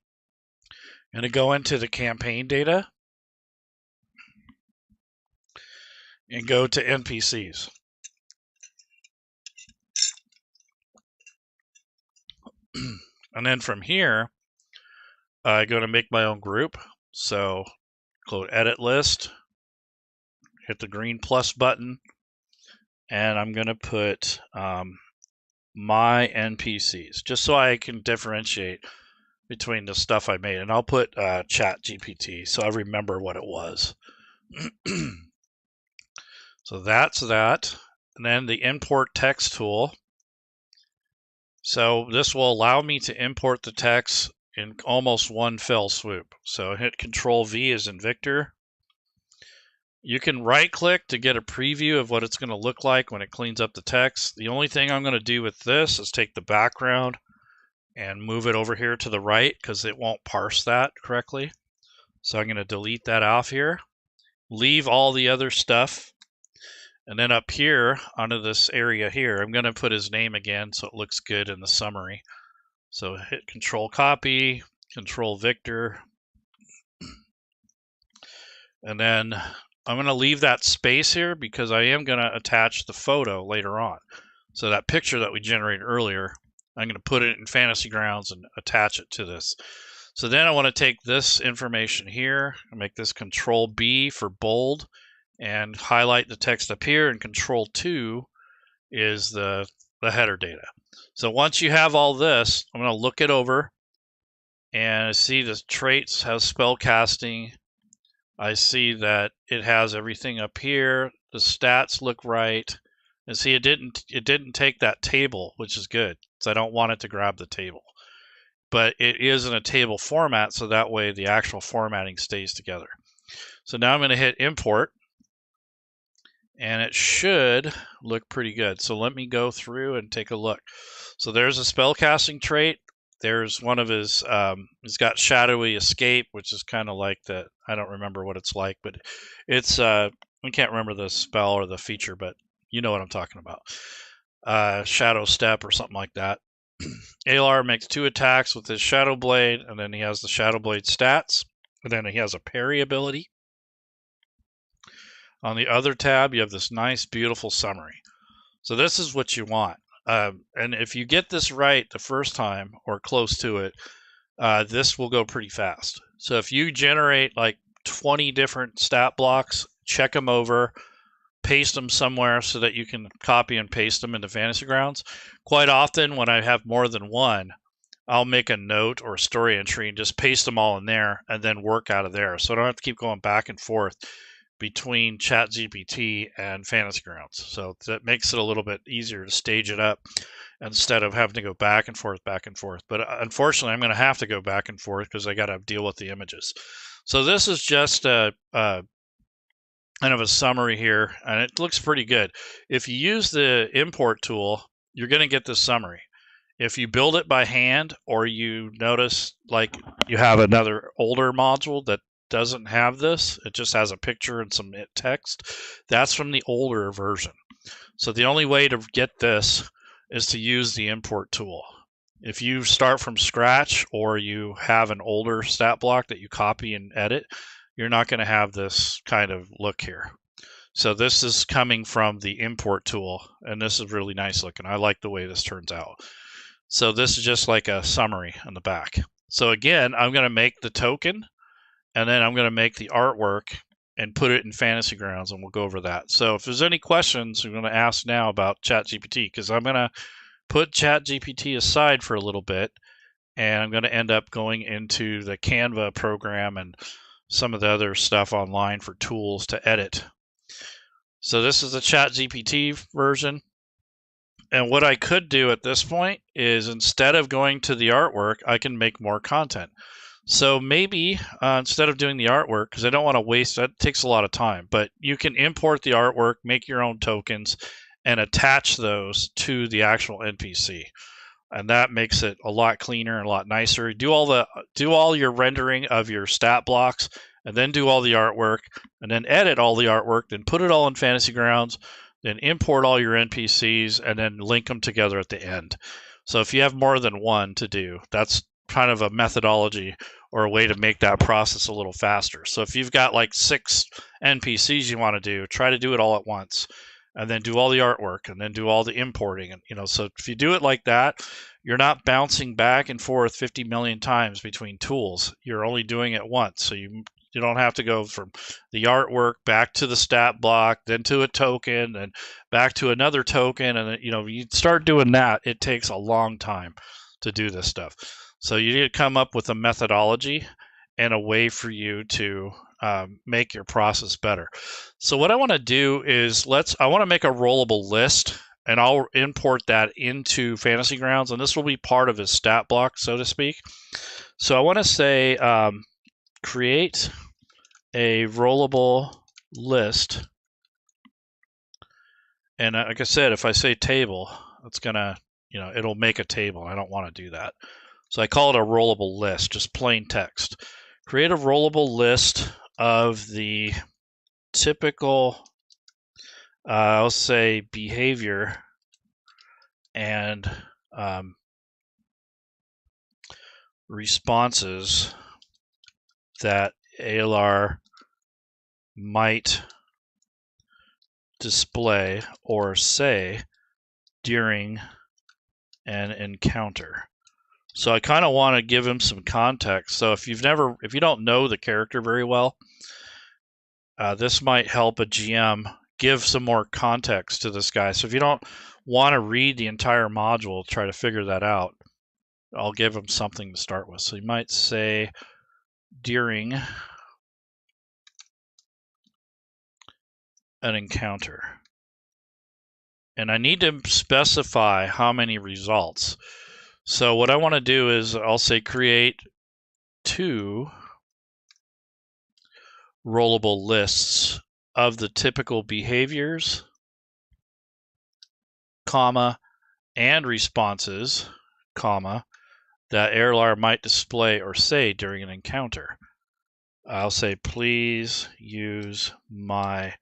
going to go into the campaign data and go to NPCs. And then from here, I'm going to make my own group. So go edit list, hit the green plus button, and I'm going to put my NPCs, just so I can differentiate. between the stuff I made. And I'll put Chat GPT so I remember what it was. So that's that. And then the import text tool. So this will allow me to import the text in almost one fell swoop. So hit Control V as in Victor. You can right click to get a preview of what it's going to look like when it cleans up the text. The only thing I'm going to do with this is take the background and move it over here to the right because it won't parse that correctly. So I'm going to delete that off here, leave all the other stuff, and then up here onto this area here, I'm going to put his name again so it looks good in the summary. So hit Control Copy, Control Victor, and then I'm going to leave that space here because I am going to attach the photo later on. So that picture that we generated earlier, I'm going to put it in Fantasy Grounds and attach it to this. So then I want to take this information here and make this Control B for bold and highlight the text up here, and Control 2 is the header data. So once you have all this, I'm going to look it over and I see the traits has spell casting. I see that it has everything up here. The stats look right. And see, it didn't take that table, which is good. So I don't want it to grab the table. But it is in a table format, so that way the actual formatting stays together. So now I'm going to hit import, and it should look pretty good. So let me go through and take a look. So there's a spellcasting trait. There's one of his, he's got shadowy escape, which is kind of like the, I don't remember what it's like, but it's, I can't remember the spell or the feature, but you know what I'm talking about. Shadow step or something like that. Alar makes 2 attacks with his Shadow Blade, and then he has the Shadow Blade stats, and then he has a parry ability. On the other tab, you have this nice, beautiful summary. So this is what you want. And if you get this right the first time, or close to it, this will go pretty fast. So if you generate like 20 different stat blocks, check them over, paste them somewhere so that you can copy and paste them into Fantasy Grounds. Quite often when I have more than one, I'll make a note or a story entry and just paste them all in there and then work out of there. So I don't have to keep going back and forth between Chat GPT and Fantasy Grounds. So that makes it a little bit easier to stage it up instead of having to go back and forth. But unfortunately, I'm going to have to go back and forth because I got to deal with the images. So this is just a kind of a summary here, and it looks pretty good. If you use the import tool, you're going to get this summary. If you build it by hand, or you notice like you have another older module that doesn't have this, it just has a picture and some text, that's from the older version. So the only way to get this is to use the import tool. If you start from scratch or you have an older stat block that you copy and edit, you're not going to have this kind of look here. So this is coming from the import tool, and this is really nice looking. I like the way this turns out. So this is just like a summary on the back. So again, I'm going to make the token, and then I'm going to make the artwork and put it in Fantasy Grounds, and we'll go over that. So if there's any questions, I'm going to ask now about Chat GPT, because I'm going to put Chat GPT aside for a little bit, and I'm going to end up going into the Canva program and some of the other stuff online for tools to edit. So this is the Chat GPT version. And what I could do at this point is, instead of going to the artwork, I can make more content. So maybe instead of doing the artwork, because I don't want to waste, that takes a lot of time, but you can import the artwork, make your own tokens, and attach those to the actual NPC. And that makes it a lot cleaner and a lot nicer. Do all your rendering of your stat blocks, and then do all the artwork, and then edit all the artwork, then put it all in Fantasy Grounds, then import all your NPCs, and then link them together at the end. So if you have more than one to do, that's kind of a methodology or a way to make that process a little faster. So if you've got like 6 NPCs you want to do, try to do it all at once, and then do all the artwork, and then do all the importing. And so if you do it like that, you're not bouncing back and forth 50 million times between tools. You're only doing it once, so you don't have to go from the artwork back to the stat block, then to a token, and back to another token. And you start doing that, it takes a long time to do this stuff. So you need to come up with a methodology and a way for you to make your process better. So what I want to do is I want to make a rollable list, and I'll import that into Fantasy Grounds, and this will be part of his stat block, so to speak. So I want to say create a rollable list, and like I said, if I say table, it's gonna, it'll make a table. I don't want to do that. So I call it a rollable list, just plain text. Create a rollable list of the typical, I'll say, behavior and responses that ALR might display or say during an encounter. So I kind of want to give him some context. So if you don't know the character very well, this might help a GM give some more context to this guy. So if you don't want to read the entire module, try to figure that out, I'll give him something to start with. So you might say during an encounter. And I need to specify how many results. So what I want to do is I'll say create 2 rollable lists of the typical behaviors, comma, and responses, comma, that ALR might display or say during an encounter. I'll say, please use my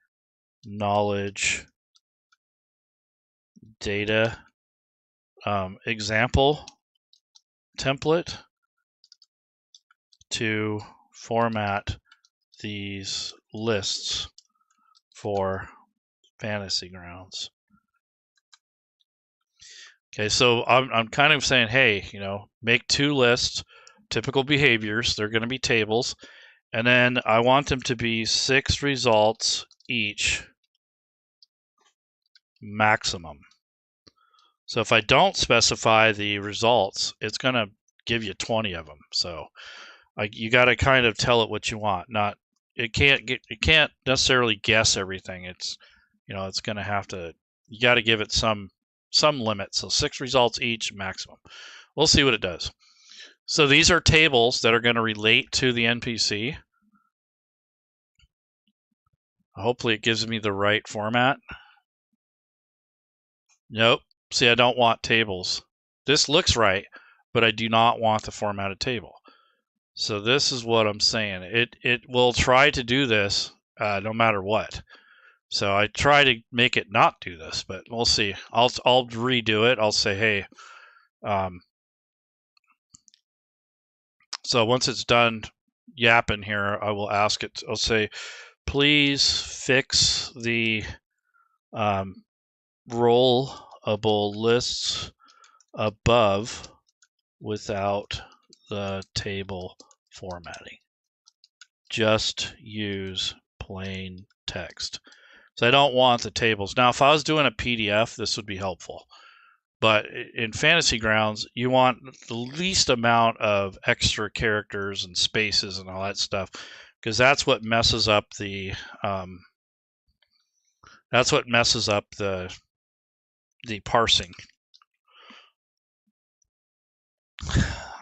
knowledge data example template to format these lists for Fantasy Grounds. Okay, so I'm kind of saying, hey, make 2 lists, typical behaviors. They're going to be tables. And then I want them to be 6 results each maximum. So if I don't specify the results, it's going to give you 20 of them. So you got to kind of tell it what you want. It can't necessarily guess everything. It's going to have to, you got to give it some limit. So 6 results each maximum. We'll see what it does. So these are tables that are going to relate to the NPC. Hopefully it gives me the right format. Nope. See, I don't want tables. This looks right, but I do not want the formatted table. So this is what I'm saying. It will try to do this no matter what. So I try to make it not do this, but we'll see. I'll redo it. I'll say, hey, so once it's done yapping here, I will ask it. I'll say, please fix the rollable lists above without the table formatting. Just use plain text. So I don't want the tables. Now, if I was doing a PDF, this would be helpful. But in Fantasy Grounds, you want the least amount of extra characters and spaces and all that stuff, because that's what messes up the parsing.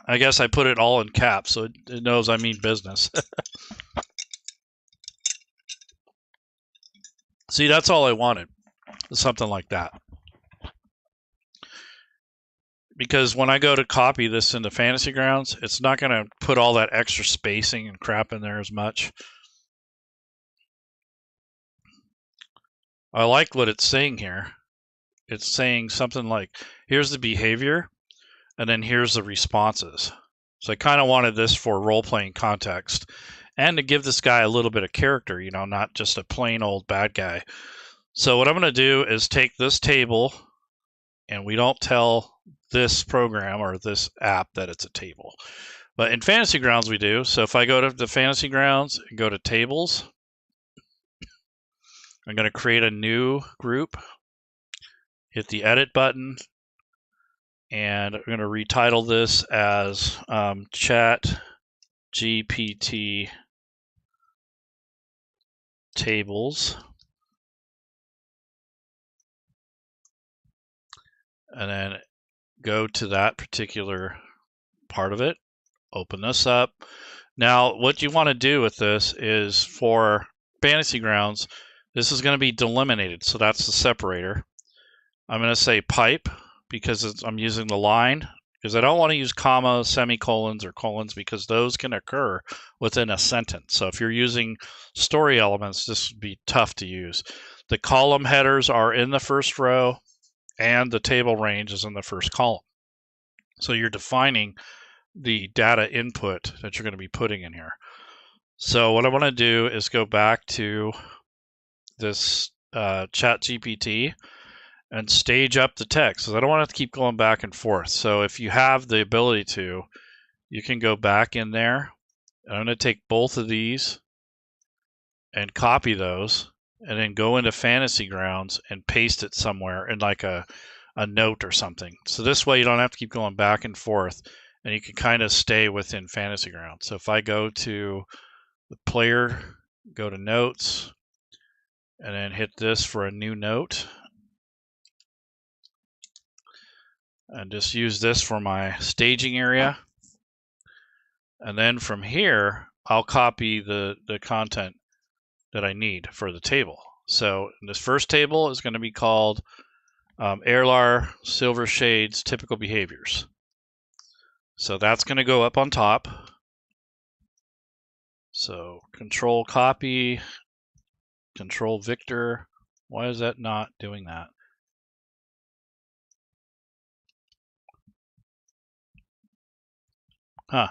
I guess I put it all in caps so it knows I mean business. See, that's all I wanted, something like that. Because when I go to copy this into Fantasy Grounds, it's not going to put all that extra spacing and crap in there as much. I like what it's saying here. It's saying something like, here's the behavior, and then here's the responses. So I kind of wanted this for role-playing context and to give this guy a little bit of character, not just a plain old bad guy. So what I'm going to do is take this table, and we don't tell this program or this app that it's a table. But in Fantasy Grounds we do. So if I go to the Fantasy Grounds and go to Tables, I'm going to create a new group, hit the Edit button, And I'm going to retitle this as Chat GPT tables. And then go to that particular part of it, open this up. Now, what you want to do with this is for Fantasy Grounds, this is going to be delimited, so that's the separator. I'm going to say pipe because I'm using the line, because I don't want to use commas, semicolons, or colons because those can occur within a sentence. So if you're using story elements, this would be tough to use. The column headers are in the first row, and the table range is in the first column. So you're defining the data input that you're going to be putting in here. So what I want to do is go back to this Chat GPT and stage up the text. So I don't want to keep going back and forth. So if you have the ability to, you can go back in there. I'm going to take both of these and copy those, and then go into Fantasy Grounds and paste it somewhere in like a note or something. So this way you don't have to keep going back and forth, and you can kind of stay within Fantasy Grounds. So if I go to the player, go to notes, and then hit this for a new note, and just use this for my staging area. And then from here, I'll copy the content that I need for the table. So this first table is going to be called Airlar Silver Shades Typical Behaviors. So that's going to go up on top. So Control Copy, Control Victor. Why is that not doing that? Huh.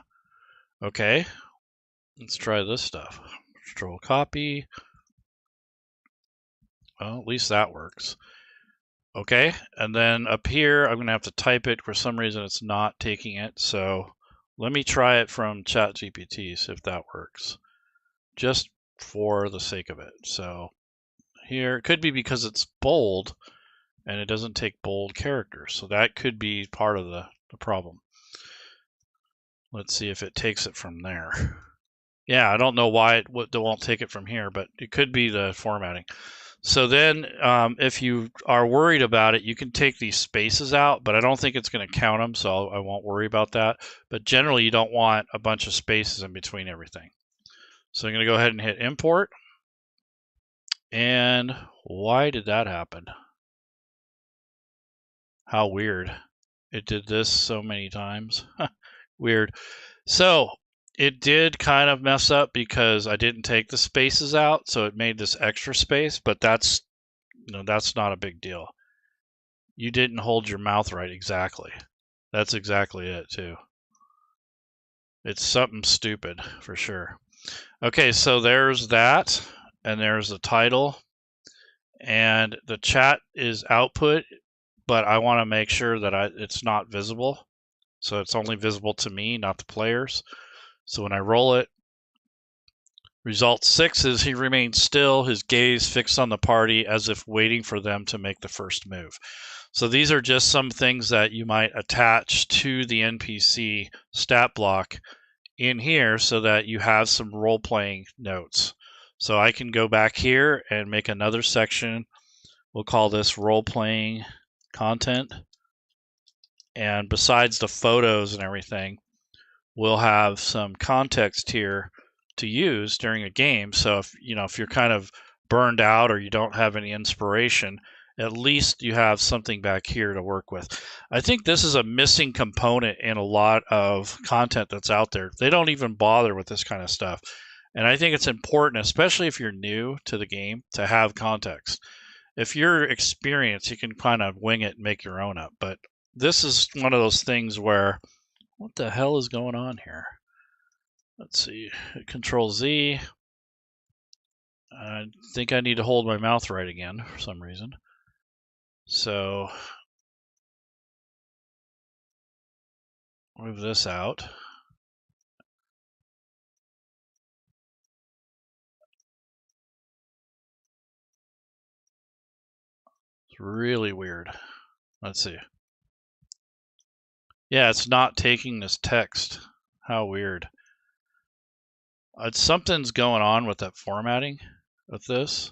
Okay. Let's try this stuff. Control Copy. Well, at least that works. Okay, and then up here, I'm going to have to type it. For some reason, it's not taking it. So let me try it from Chat GPT, see if that works, just for the sake of it. So here, it could be because it's bold and it doesn't take bold characters. So that could be part of the problem. Let's see if it takes it from there. Yeah, I don't know why it won't take it from here, but it could be the formatting. So then if you are worried about it, you can take these spaces out, but I don't think it's going to count them, so I won't worry about that. But generally, you don't want a bunch of spaces in between everything. So I'm going to go ahead and hit import. And why did that happen? How weird. It did this so many times. Weird. So it did kind of mess up because I didn't take the spaces out, so it made this extra space, but that's not a big deal. You didn't hold your mouth right exactly. That's exactly it, too. It's something stupid, for sure. Okay, so there's that, and there's the title, and the chat is output, but I want to make sure that it's not visible. So it's only visible to me, not the players. So when I roll it, result 6 is he remains still, his gaze fixed on the party as if waiting for them to make the first move. So these are just some things that you might attach to the NPC stat block in here so that you have some role-playing notes. So I can go back here and make another section. We'll call this role-playing content. And besides the photos and everything, we'll have some context here to use during a game. So if you're kind of burned out or you don't have any inspiration, at least you have something back here to work with. I think this is a missing component in a lot of content that's out there. They don't even bother with this kind of stuff. And I think it's important, especially if you're new to the game, to have context. If you're experienced, you can kind of wing it and make your own up. But this is one of those things where, what the hell is going on here? Let's see, Control Z. I think I need to hold my mouth right again for some reason. So move this out. It's really weird. Let's see. Yeah, it's not taking this text. How weird. Something's going on with that formatting with this.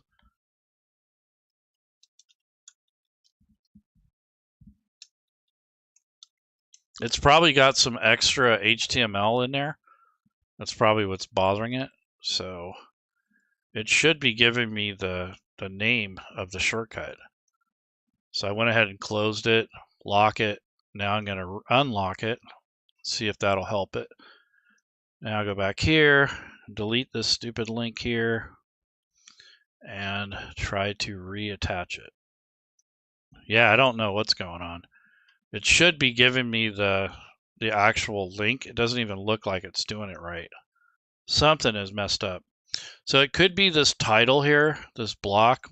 It's probably got some extra HTML in there. That's probably what's bothering it. So it should be giving me the name of the shortcut. So I went ahead and closed it, lock it. Now I'm going to unlock it, see if that'll help it. Now I'll go back here, delete this stupid link here, and try to reattach it. Yeah, I don't know what's going on. It should be giving me the actual link. It doesn't even look like it's doing it right. Something is messed up. So it could be this title here, this block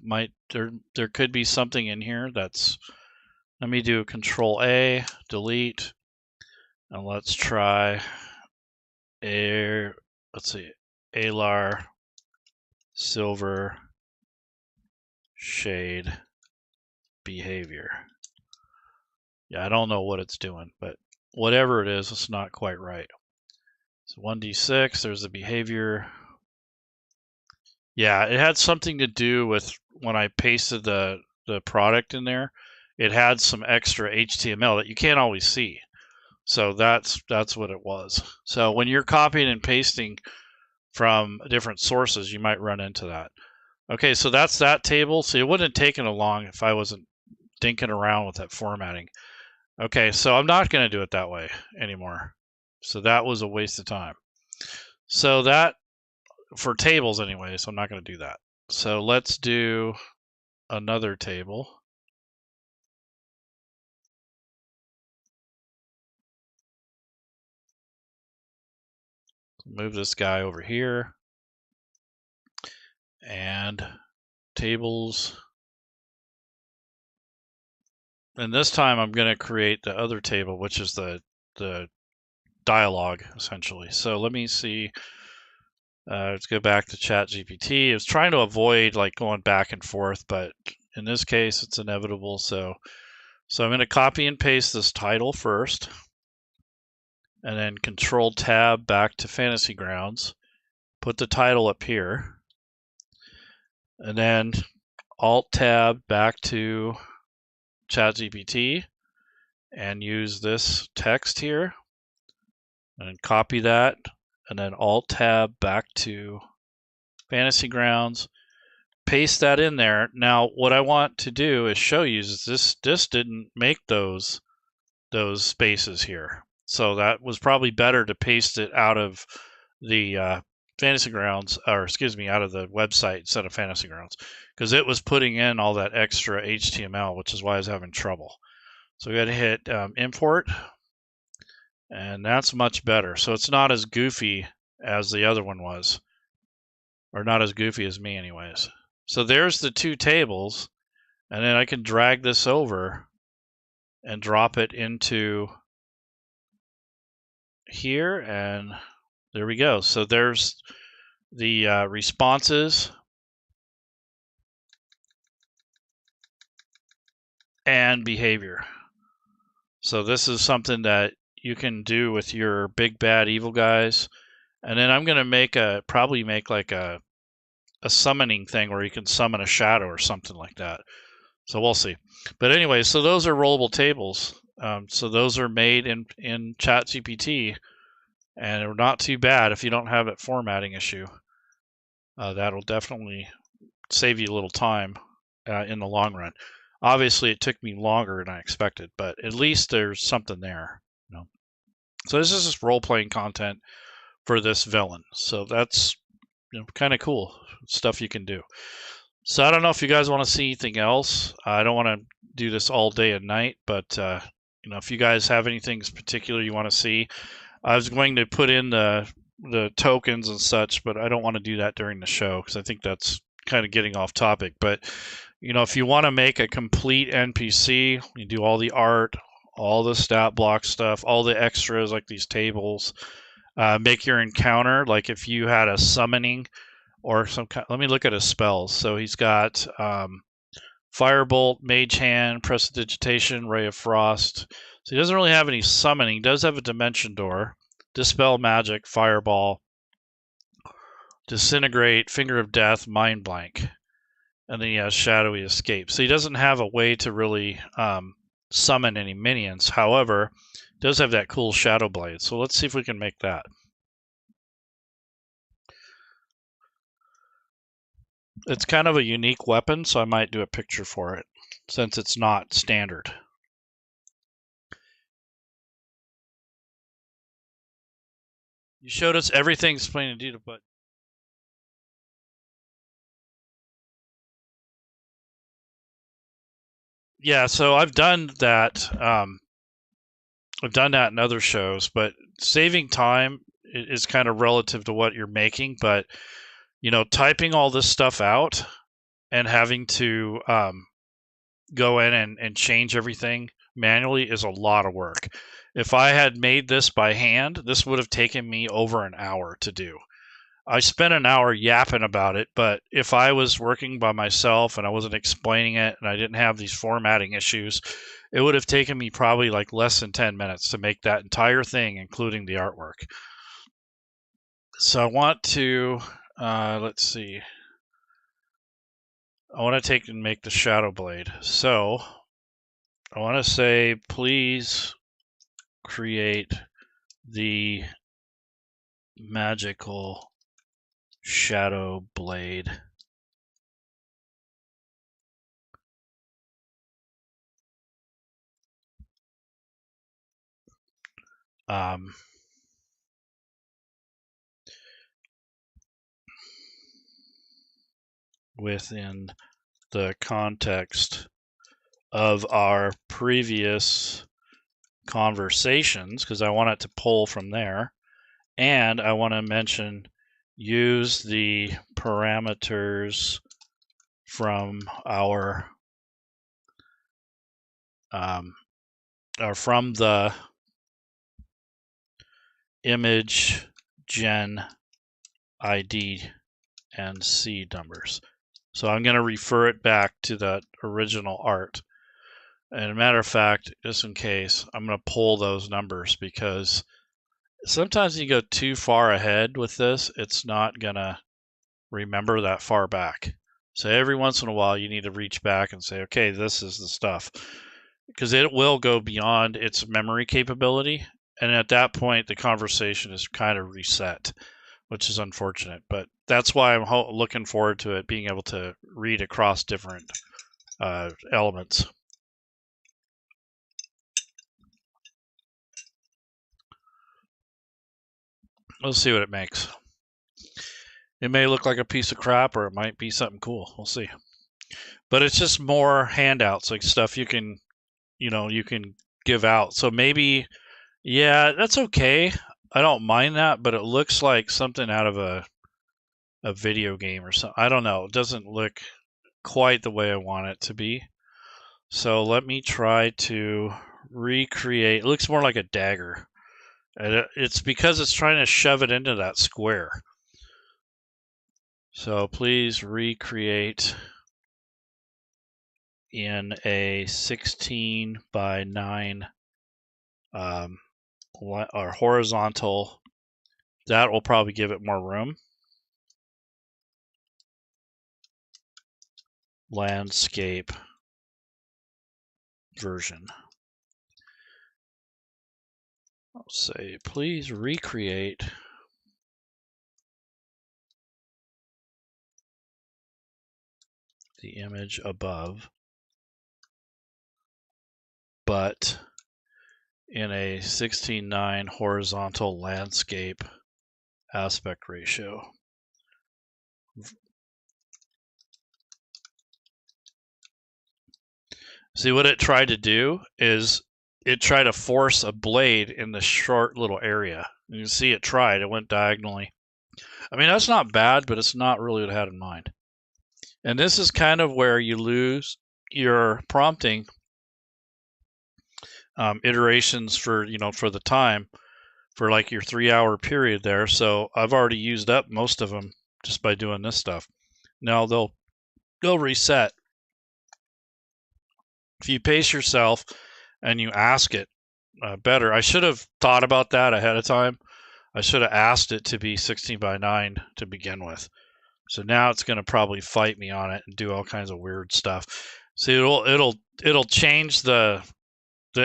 there could be something in here that's, let me do Control A, delete, and let's try let's see, Alar silver shade behavior. Yeah, I don't know what it's doing, but whatever it is, it's not quite right. So 1d6, there's the behavior. Yeah, it had something to do with when I pasted the product in there, it had some extra HTML that you can't always see. So that's what it was. So when you're copying and pasting from different sources, you might run into that. Okay, so that's that table. So it wouldn't have taken long if I wasn't dinking around with that formatting. Okay, so I'm not going to do it that way anymore. So that was a waste of time. So that, for tables anyway, so I'm not going to do that. So let's do another table. Move this guy over here. And tables. And this time I'm going to create the other table, which is the dialogue, essentially. So let me see. Let's go back to Chat GPT. I was trying to avoid like going back and forth, but in this case, it's inevitable. So I'm going to copy and paste this title first, and then Control Tab back to Fantasy Grounds. Put the title up here, and then Alt Tab back to Chat GPT, and use this text here, and then copy that, and then Alt Tab back to Fantasy Grounds, paste that in there. Now what I want to do is show you is this didn't make those spaces here. So that was probably better to paste it out of the Fantasy Grounds, or excuse me, out of the website instead of Fantasy Grounds, because it was putting in all that extra HTML, which is why I was having trouble. So we got to hit import, and that's much better. So it's not as goofy as the other one was, or not as goofy as me anyways. So there's the two tables, and then I can drag this over and drop it into here, and there we go. So there's the responses and behavior. So this is something that you can do with your big bad evil guys. And then I'm going to probably make like a summoning thing where you can summon a shadow or something like that. So we'll see. But anyway, so those are rollable tables. So those are made in Chat GPT, and they're not too bad if you don't have that formatting issue. That'll definitely save you a little time in the long run. Obviously, it took me longer than I expected, but at least there's something there. You know? So this is just role-playing content for this villain. So that's kind of cool stuff you can do. So I don't know if you guys want to see anything else. I don't want to do this all day and night, but if you guys have anything particular you want to see, I was going to put in the tokens and such, but I don't want to do that during the show because I think that's kind of getting off topic. But if you want to make a complete NPC, you do all the art, all the stat block stuff, all the extras like these tables, make your encounter like if you had a summoning or some kind. Let me look at his spells. So he's got Firebolt, Mage Hand, Prestidigitation, Ray of Frost, So he doesn't really have any summoning. He does have a dimension door, dispel magic, fireball, disintegrate, finger of death, mind blank, and then he has shadowy escape. So he doesn't have a way to really summon any minions. However, he does have that cool shadow blade. So let's see if we can make that. It's kind of a unique weapon, so I might do a picture for it, since it's not standard. You showed us everything explained in detail, but yeah, so I've done that. I've done that in other shows, but saving time is kind of relative to what you're making. But typing all this stuff out and having to go in and change everything manually is a lot of work. If I had made this by hand, this would have taken me over an hour to do. I spent an hour yapping about it, but if I was working by myself and I wasn't explaining it and I didn't have these formatting issues, it would have taken me probably like less than 10 minutes to make that entire thing, including the artwork. So I want to, let's see. I want to take and make the shadow blade. So I want to say, please create the magical shadow blade. Within the context of our previous conversations, because I want it to pull from there, and I want to mention use the parameters from our or from the image gen ID and C numbers. So I'm going to refer it back to that original art. And as a matter of fact, just in case, I'm going to pull those numbers because sometimes you go too far ahead with this, it's not going to remember that far back. So every once in a while, you need to reach back and say, okay, this is the stuff. Because it will go beyond its memory capability. And at that point, the conversation is kind of reset, which is unfortunate. But that's why I'm looking forward to it being able to read across different elements. We'll see what it makes. It may look like a piece of crap, or it might be something cool. We'll see. But it's just more handouts, like stuff you can give out. So maybe, yeah, that's okay. I don't mind that, but it looks like something out of a video game or something. I don't know. It doesn't look quite the way I want it to be. So let me try to recreate. It looks more like a dagger. And it's because it's trying to shove it into that square. So please recreate in a 16 by 9 or horizontal. That will probably give it more room. Landscape version. I'll say, please recreate the image above, but in a 16:9 horizontal landscape aspect ratio. See, what it tried to do is it tried to force a blade in the short little area. You can see it tried. It went diagonally. I mean, that's not bad, but it's not really what I had in mind. And this is kind of where you lose your prompting iterations for the time, for like your 3-hour period there. So I've already used up most of them just by doing this stuff. Now they'll reset. If you pace yourself and you ask it better. I should have thought about that ahead of time. I should have asked it to be 16 by 9 to begin with. So now it's going to probably fight me on it and do all kinds of weird stuff. So it'll change the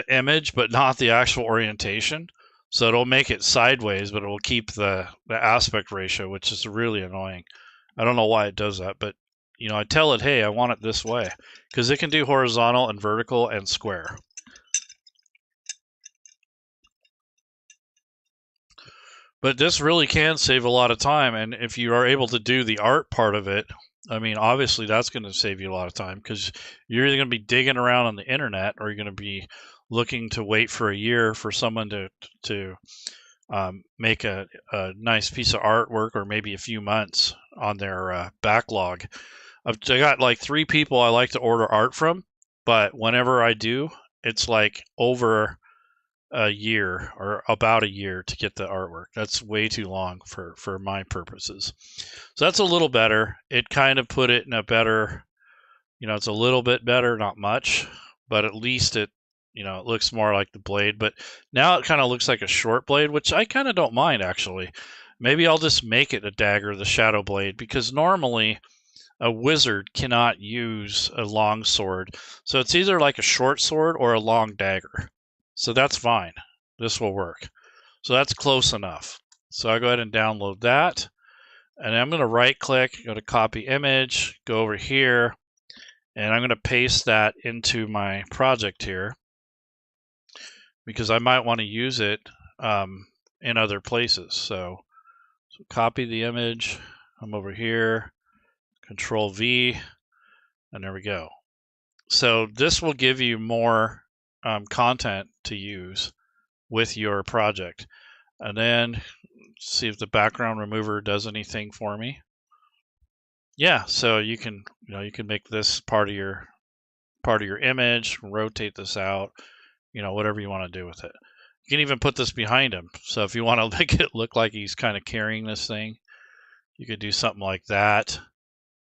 image, but not the actual orientation. So it'll make it sideways, but it will keep the aspect ratio, which is really annoying. I don't know why it does that, but I tell it, hey, I want it this way, because it can do horizontal and vertical and square. But this really can save a lot of time, and if you are able to do the art part of it, I mean, obviously that's going to save you a lot of time, because you're either going to be digging around on the internet, or you're going to be looking to wait for a year for someone to make a nice piece of artwork, or maybe a few months on their backlog. I got like 3 people I like to order art from, but whenever I do, it's like over a year or about a year to get the artwork. That's way too long for my purposes. So that's a little better. It kind of put it in a better, it's a little bit better, not much, but at least it looks more like the blade. But now it kind of looks like a short blade, which I kind of don't mind, actually. Maybe I'll just make it a dagger, the shadow blade, because normally a wizard cannot use a long sword. So it's either like a short sword or a long dagger. So that's fine. This will work. So that's close enough. So I'll go ahead and download that. And I'm going to right click, go to copy image, go over here, and I'm going to paste that into my project here, because I might want to use it in other places. So copy the image. I'm over here, Control V, and there we go. So this will give you more content to use with your project. And then see if the background remover does anything for me. Yeah, so you can make this part of your image, rotate this out, whatever you want to do with it. You can even put this behind him. So if you want to make it look like he's kind of carrying this thing, you could do something like that,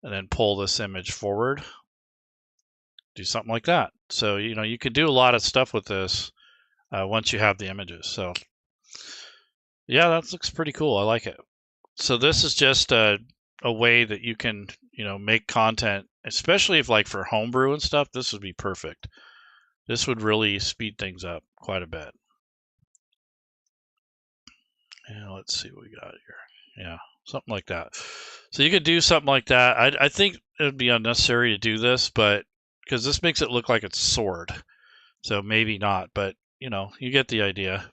and then pull this image forward. Do something like that. So you could do a lot of stuff with this once you have the images. So yeah, that looks pretty cool. I like it. So this is just a way that you can make content, especially if like for homebrew and stuff. This would be perfect. This would really speed things up quite a bit. And let's see what we got here. Yeah, something like that. So you could do something like that. I think it would be unnecessary to do this, but because this makes it look like it's a sword. So maybe not, but you get the idea.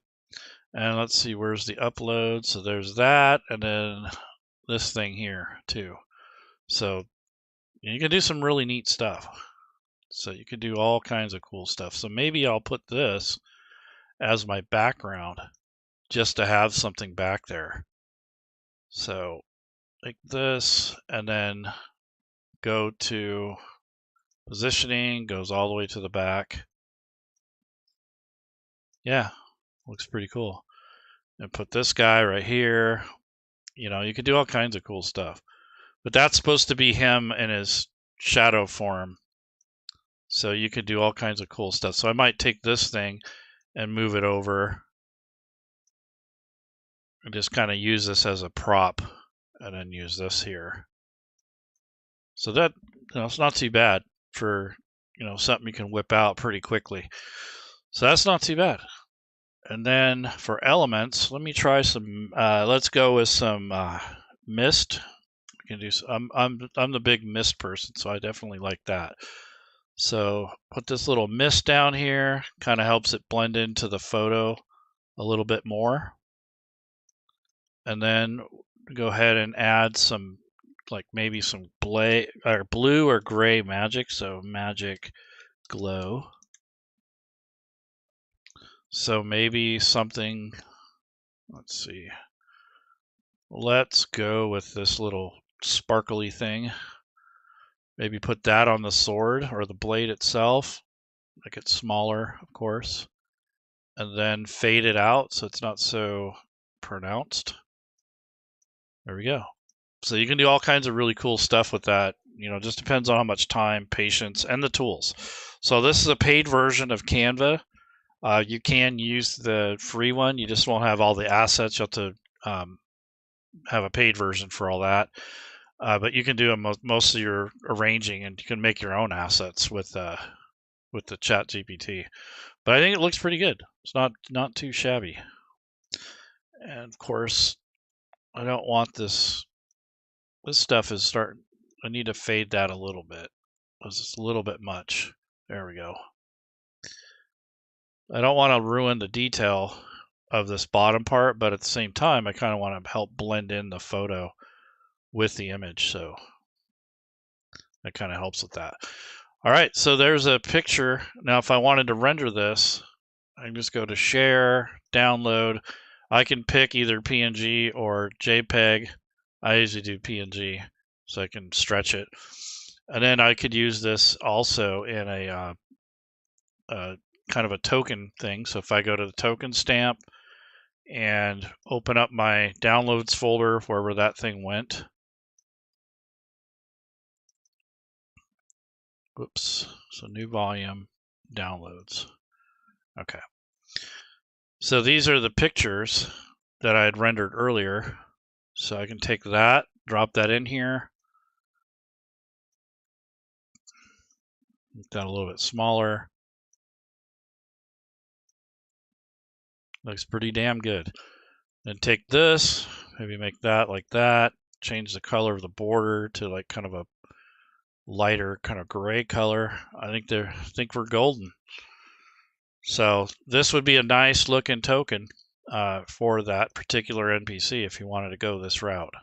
And let's see, where's the upload? So there's that, and then this thing here too. So you can do some really neat stuff. So you can do all kinds of cool stuff. So maybe I'll put this as my background just to have something back there. So like this, and then go to positioning, goes all the way to the back. Yeah, looks pretty cool. And put this guy right here. You could do all kinds of cool stuff. But that's supposed to be him in his shadow form. So you could do all kinds of cool stuff. So I might take this thing and move it over and just kind of use this as a prop, and then use this here. So that it's not too bad for something you can whip out pretty quickly. So that's not too bad. And then for elements, let me try some. Let's go with some mist. We can do. I'm the big mist person, so I definitely like that. So put this little mist down here. Kind of helps it blend into the photo a little bit more. And then go ahead and add some, like maybe some blue or gray magic. So magic glow. So maybe something, let's see. Let's go with this little sparkly thing. Maybe put that on the sword or the blade itself. Make it smaller, of course. And then fade it out so it's not so pronounced. There we go. So you can do all kinds of really cool stuff with that. It just depends on how much time, patience, and the tools. So this is a paid version of Canva. You can use the free one. You just won't have all the assets. You have to have a paid version for all that. But you can do most of your arranging, and you can make your own assets with the Chat GPT. But I think it looks pretty good. It's not too shabby. And of course, I don't want this. This stuff is starting. I need to fade that a little bit. It's a little bit much. There we go. I don't want to ruin the detail of this bottom part, but at the same time, I kind of want to help blend in the photo with the image, so that kind of helps with that. All right, so there's a picture. Now, if I wanted to render this, I can just go to Share, Download. I can pick either PNG or JPEG. I usually do PNG, so I can stretch it. And then I could use this also in a kind of a token thing. So if I go to the token stamp and open up my downloads folder, wherever that thing went. Whoops. So new volume, downloads. Okay. So these are the pictures that I had rendered earlier. So I can take that, drop that in here. Make that a little bit smaller. Looks pretty damn good. Then take this, maybe make that like that. Change the color of the border to like kind of a lighter kind of gray color. I think we're golden. So this would be a nice looking token for that particular NPC if you wanted to go this route.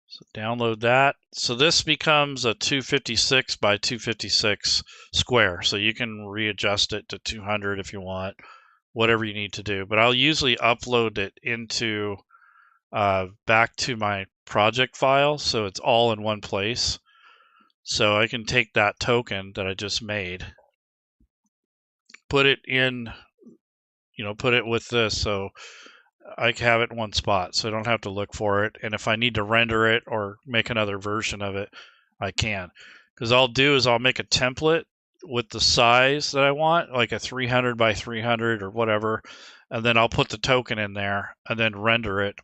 So download that. So this becomes a 256 by 256 square. So you can readjust it to 200 if you want, whatever you need to do. But I'll usually upload it into back to my project file, so it's all in one place. So I can take that token that I just made, put it in, put it with this, so I have it in one spot, so I don't have to look for it. And if I need to render it or make another version of it, I can. Because I'll do is I'll make a template with the size that I want, like a 300 by 300 or whatever, and then I'll put the token in there and then render it.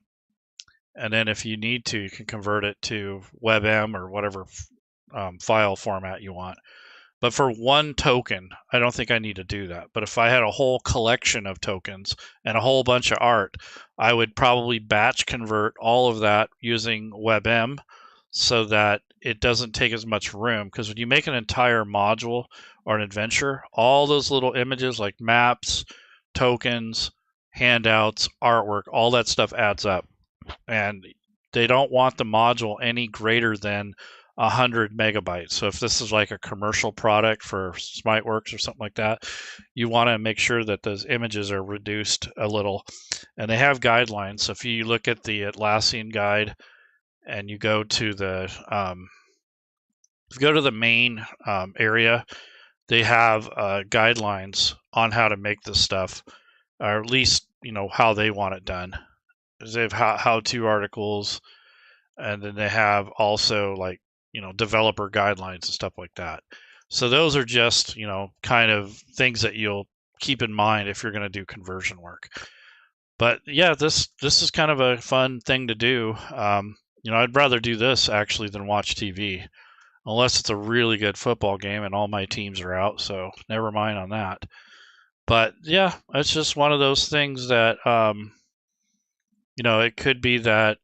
And then if you need to, you can convert it to WebM or whatever file format you want. But for one token, I don't think I need to do that. But if I had a whole collection of tokens and a whole bunch of art, I would probably batch convert all of that using WebM so that it doesn't take as much room. Because when you make an entire module or an adventure, all those little images like maps, tokens, handouts, artwork, all that stuff adds up. And they don't want the module any greater than 100 megabytes. So if this is like a commercial product for Smiteworks or something like that, you want to make sure that those images are reduced a little. And they have guidelines. So if you look at the Atlassian guide and you go to the main area, they have guidelines on how to make this stuff, or at least how they want it done. They have how-to articles, and then they have also like developer guidelines and stuff like that. So those are just kind of things that you'll keep in mind if you're going to do conversion work. But yeah, this is kind of a fun thing to do. I'd rather do this actually than watch TV, unless it's a really good football game and all my teams are out. So never mind on that. But yeah, it's just one of those things that it could be that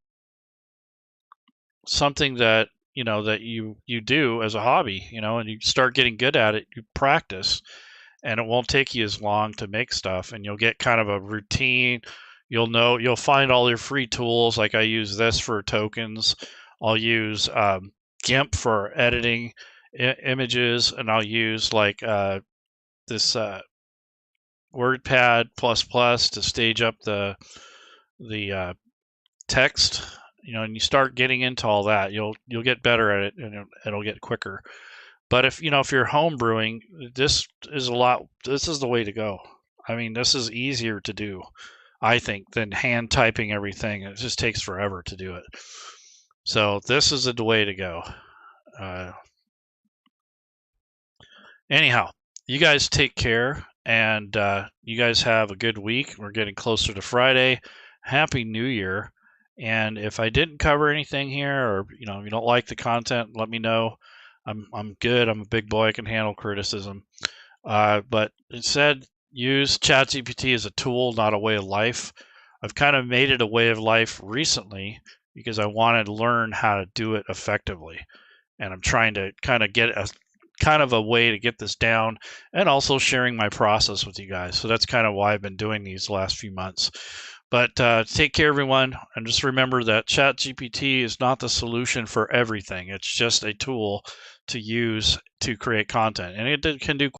something that that you do as a hobby, and you start getting good at it, you practice, and it won't take you as long to make stuff, and you'll get kind of a routine. You'll find all your free tools. Like I use this for tokens. I'll use GIMP for editing images, and I'll use like this WordPad ++ to stage up the text. And you start getting into all that, you'll get better at it, and it'll get quicker. But if you're home brewing, this is the way to go. I mean, this is easier to do, I think, than hand typing everything. It just takes forever to do it. So this is the way to go. Anyhow, you guys take care, And you guys have a good week. We're getting closer to Friday. Happy New Year. And if I didn't cover anything here, or you don't like the content, let me know. I'm good. I'm a big boy. I can handle criticism. But instead, use Chat GPT as a tool, not a way of life. I've kind of made it a way of life recently because I wanted to learn how to do it effectively. And I'm trying to kind of get a way to get this down, and also sharing my process with you guys. So that's kind of why I've been doing these last few months. But take care, everyone. And just remember that Chat GPT is not the solution for everything. It's just a tool to use to create content. And it can do